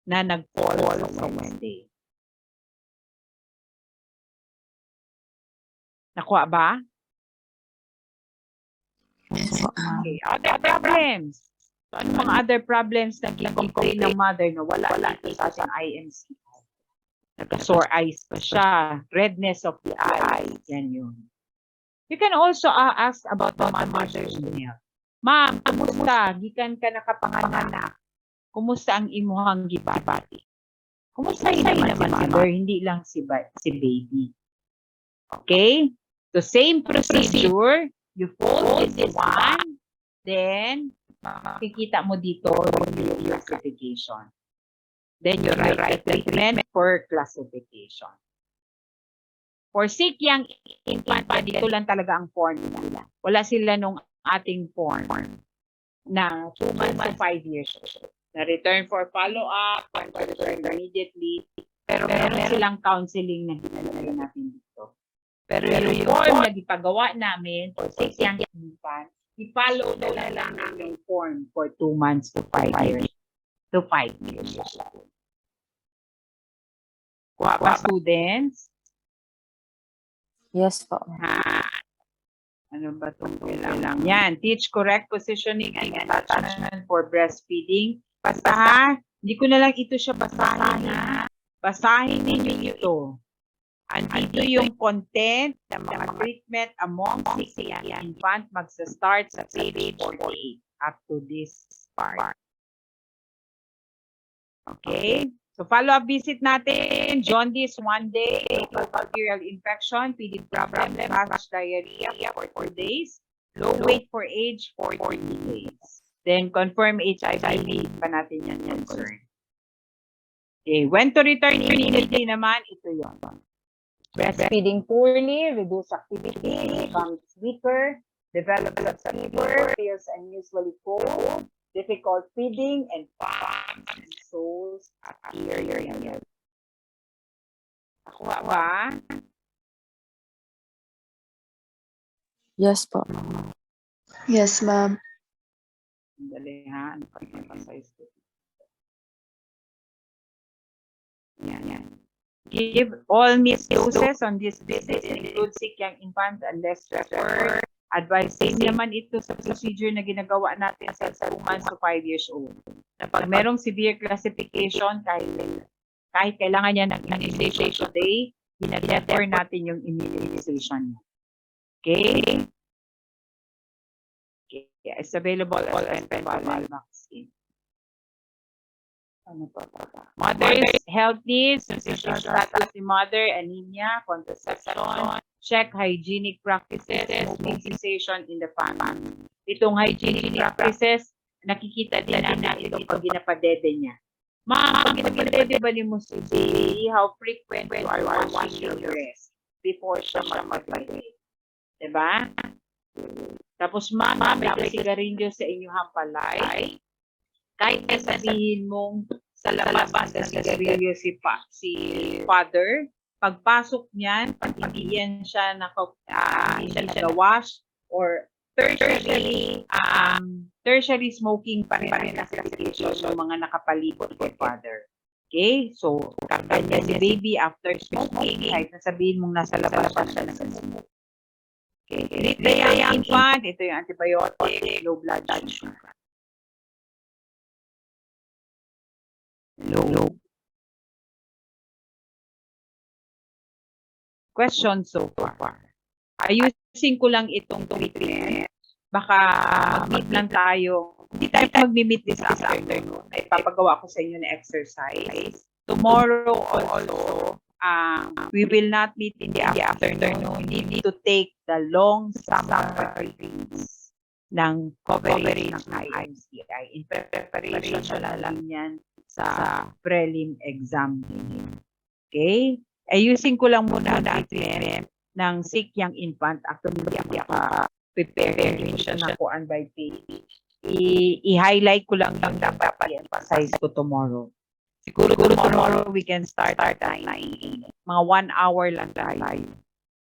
na nag-fall sa Wednesday. Nakuha ba? Okay. Other problems. So, ano mga other problems na gina-complain ng mother na wala dito sa ating IMC? Nagka-sore eyes pa siya. Redness of the eyes. Yan yun. You can also ask about the mother's milk. Ma'am, kumusta? Gikan ka nakapanganak. Kumusta ang imuhang gibati? Kumusta naman si mother? Hindi lang si baby. Okay? So, same procedure. You fold this one. Then, makikita mo dito yung classification. Then, you write the treatment for classification. For sick young infant, dito lang talaga ang form nila. Wala sila nung ating form na 2 months to 5 years. Na return for follow-up, return immediately. Pero meron silang counseling na ginagawa natin dito. Pero yung form na ipagawa namin for sick young infant, i-follow na lang namin form for 2 months to 5 years. To 5 years. Kuha ba, students? Yes po. Ha? Ano ba itong kailangan? Yan, teach correct positioning and attachment for breastfeeding. Basta ha, hindi ko na lang ito siya basahin ha. Basahin ninyo ito. Andito yung content ng mga treatment among sick and infant magsa-start sa page 48 up to this part. Okay? So follow-up visit natin, jaundice 1 day, local bacterial infection, feeding problem, rash, diarrhea for 4 days, low weight for age 40 days. Then confirm HIV, pa natin yan concern. Okay, when to return immediately naman, ito yun. Breastfeeding poorly, reduce activity, becomes weaker, develops fever, feels unusually cold, difficult feeding, and palms and soles appear yellow. Nakuha ba? Yes po. Yes, ma'am. Dali ha, ano pa emphasize ko? Yan. Give all missed doses on this visit, include sick young infants unless referred. Advice naman ito sa procedure na ginagawa natin sa 2 months to 5 years old. Na pag merong severe classification, kahit kailangan niya ng immunization today, ina-defer natin yung immunization niya. Okay? Okay. It's available as penvaline vaccine. Ano pa? Mother's health needs, nutritional status ni mother, anemia, contraception, check hygienic practices, smoking cessation in the family. Itong hygienic practices, nakikita din natin ito pag ginapadede niya. Ma'am, pag ginapadede ba ni mo si baby, how frequent you are washing your breast before siya magpadede? Diba? Tapos ma'am, may sigarilyo sa inyong palay. Kahit sabihin mong sa labas na sigarilyo si father, pagpasok niyan, pag hindi yan siya naka-wash or tertiary smoking pa rin ang classification ng mga nakapalibot kay father. Okay? So, kapag niya si baby after smoking, kahit nasabihin mong nasa labas siya nag-smoke. Okay? Treat the young infant, ito yung antibiotic, low blood sugar. Low. Question so far. Ayusin ko lang itong treatment. Baka mag-meet lang tayo. Hindi tayo mag-meet this afternoon. Ay papagawa ko sa inyo na exercise. Tomorrow also, we will not meet in the afternoon. We need to take the long summer readings ng coverage ng IMCI. In preparation na lang yan sa prelim exam. Okay? Ayusin ko lang muna ang treatment ng sick young infant. Actually, hindi ako prepare rin siya na kuan by page. I-highlight ko lang yung dapat i-emphasize ko tomorrow. Siguro tomorrow we can start mga 1 hour lang tayo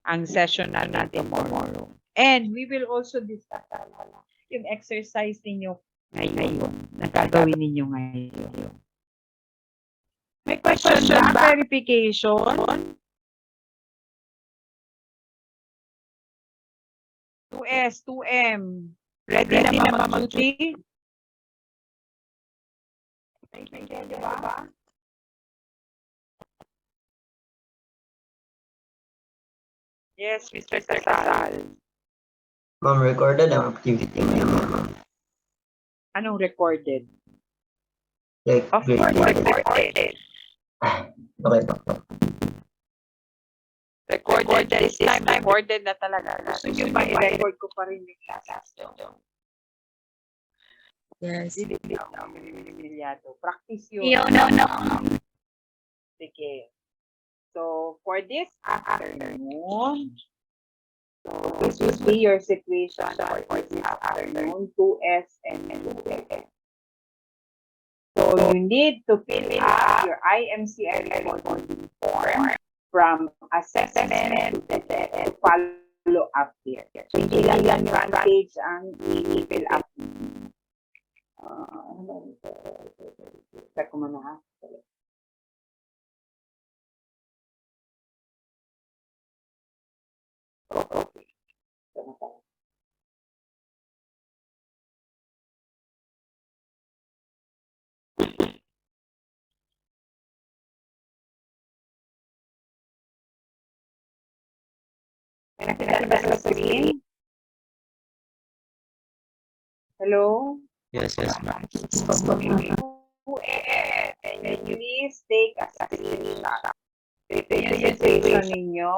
ang session na natin tomorrow. And we will also discuss yung exercise ninyo ngayon. Nagagawin ninyo ngayon. May question ba? Verification. 2S, 2M. Ready na mag-duty? Yes, Mr. Casal. Ma'am, recorded ang activity niya, ma'am. Anong recorded? Like, Of course, recorded. Okay po. Recorded this time. Recorded na talaga. Gusto nyo ba i-record ko pa rin yung classes nyo? Yes. Practice yun. No. Sige. So, for this afternoon, this will be your situation for this afternoon, 2S and 2S. So, you need to fill up your IMCI reporting form from assessment to follow up here. So, hindi lang yung front page ang i-fill up. Check ko muna ha. Okay. May nakita ba sa screen? Hello? Yes, ma'am. Can you please take a screenshot? Ito yung situation ninyo.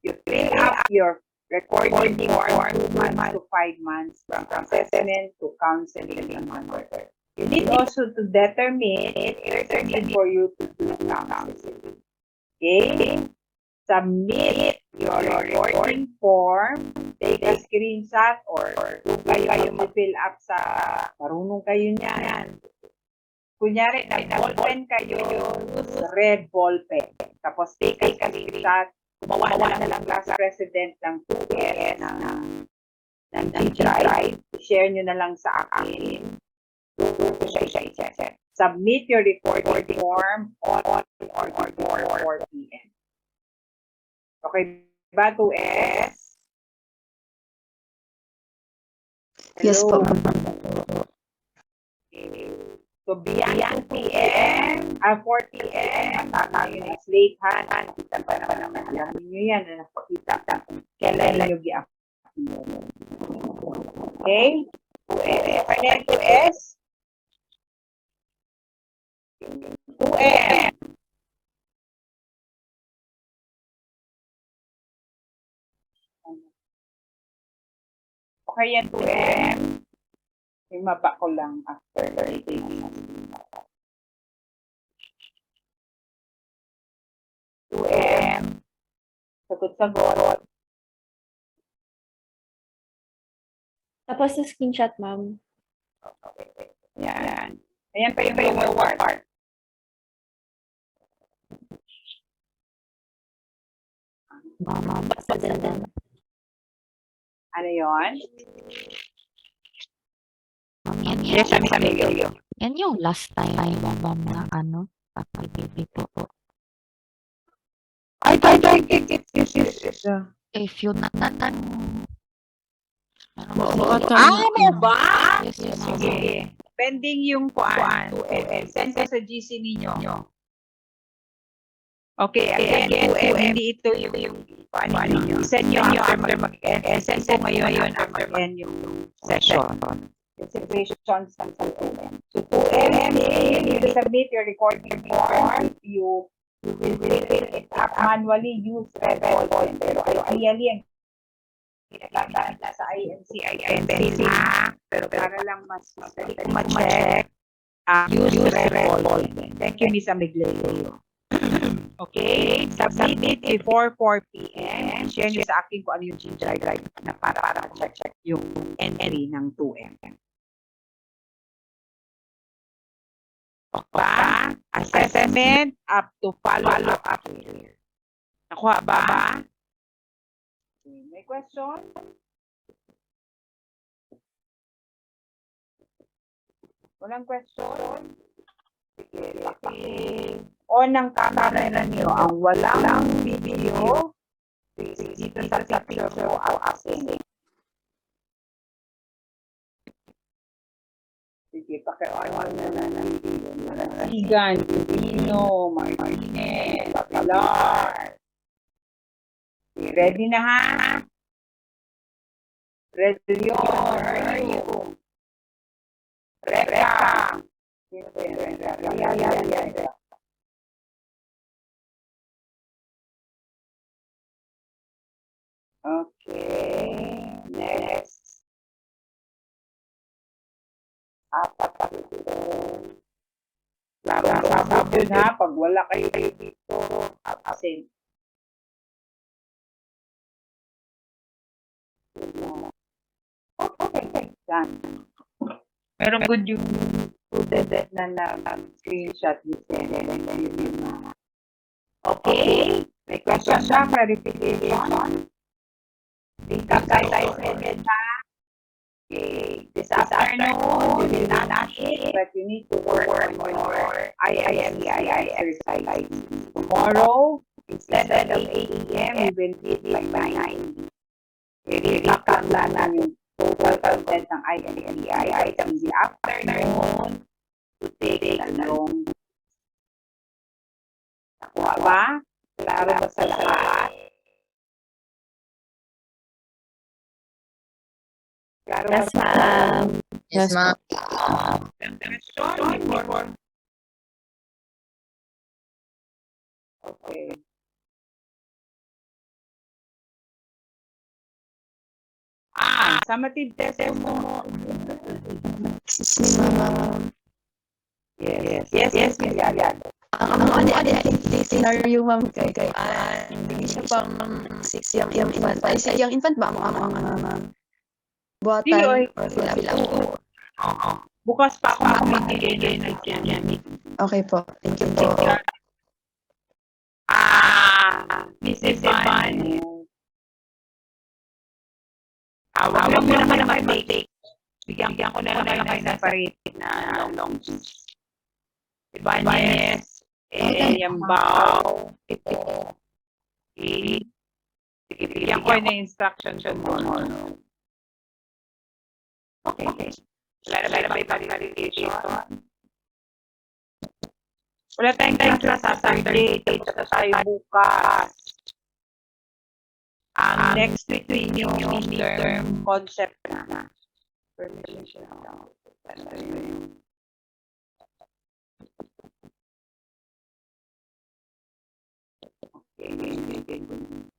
You fill up your recording form 2 months to 5 months from assessment to counseling and monitor. You need also to determine if there's a need for you to do counseling. Okay? Submit your recording form, take a screenshot, or kung kayo mag-fill up sa, marunong kayo niyan. Kunyari, nag-ballpen kayo, use red ballpen. Tapos take a screenshot, gumawa na lang class president ng 2S ng G-Drive, share nyo na lang sa akin. Submit your recording form on or 4 p.m. Okay ba, 2S? Yes po, Hello? ma'am. So, beyond 2 p.m., 4 p.m., yun is late hand. Nakita pa naman alam niyo yan na nakakita kailan nyo gi-upload. Okay? 2S. 2S. 2M. Okay yan, 2M. Imaba ko lang after 30 minutes. 2M. Sagot-sagot. Tapos sa screenshot, ma'am. Yan. Ayan pa yung lower part. Ano yun? Yes, sabi yo. Yan yung last time ma'am na ano, PBB po. I think it's If you natatan mo ba? Yes, ma'am. Sige. Pending yung kuan. Send ko sa GC ninyo. Okay, again, 2M, hindi ito yung kuan ninyo. Send nyo after mag-end. Send ko ngayon after mag-end yung session. Situations ng 2M. So 2M, you will submit your recording form. You will fill it up manually, use red ballpen. Pero ideally, ang ginagawa sa IMC ay pencil ha. Pero para lang mas ma-check, use red ballpen. Thank you, Miss Amigleo. Okay, submit it before 4 p.m. Share nyo sa akin kung ano yung G-Drive na para check yung entry ng 2M. Okay, assessment up to follow-up. Nakuha ba? May question? Walang question? Sige. On ang camera niyo ang walang video dito sa picture mo ang asin. Sige, paki-on na ng video. Sigan, Pino, Martinez, Pilar. Ready na ha? Ready yun. Where are you? Reka. Yeah. Okay, next. Apat pa dito. Sabog yun ha, pag wala kayo dito, absent. Okay, done. Meron good yung student na screenshot ni Senen. Okay, may question ba? Clarification? Dito tayo Senen ha. Okay, this afternoon, you will not eat, but you need to work on your IMC exercise. Tomorrow, instead of 8 a.m., we will eat like 9. I-recap lang namin total content ng IMC items in the afternoon to take along. Nakuha ba? Klaro ba sa lahat? Klaro Yes, ba? ma'am. Yes, ma'am. Question before. Okay. Summative test mo. Yes, Miss Yayan. Ang ano scenario ma'am kay hindi siya pang 6 young infant. Ay, si young infant ba ang buhatan Sige, oy. or fill up? Bukas pa ako magbibigay ng yan. Okay po. Thank you po. Miss Evan. Wag mo naman mag-take. Bigyan ko na lang kayo ng separate na long juice. Ibanez, Yambao, ito. Bigyan ko na instruction tomorrow. Okay. Wala na ba ipag-validation? Wala tayong class sa Saturday. Tapos na tayo bukas. Ang next week yung midterm concept na. Permission siya.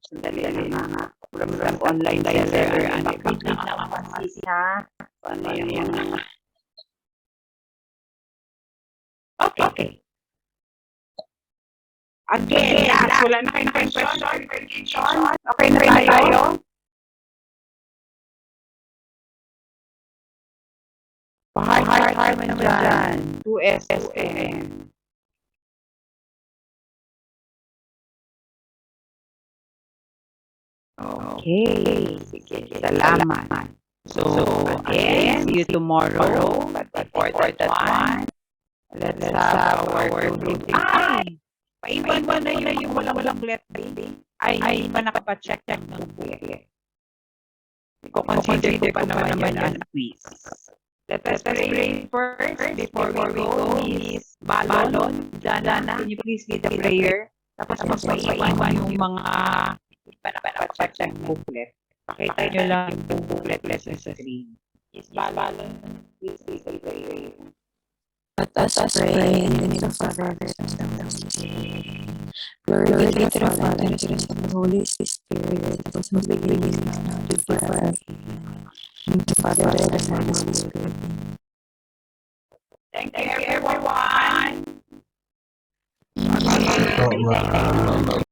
Sandali lang ha. Program online seller. Ano na naman sis ha? Ano yung Okay. Again, last. Wala na kayong question? Okay na tayo? Hard naman dyan. 2S, 2M. Okay. Sige, salamat. So, again, see you tomorrow. But before that one, let's have our closing. Paiwan mo na yung walang let baby. Ay, pa nakapacheck ng booklet. Consider ko pa naman yan as quiz. Let us pray first before we go. Miss Balon, Jana, can you please lead the prayer? Tapos magpaiwan yung mga pa nakapacheck ng booklet. Pakita nyo lang yung booklet lesson sa screen. Miss Balon, please lead the prayer. Let us pray in the name of the Father, and of the Glory be to the Father, and to the Holy Spirit, as was in the beginning, now, and forever. And to the Father, and the Son, and the Holy Spirit. Thank you, everyone. Oh, wow.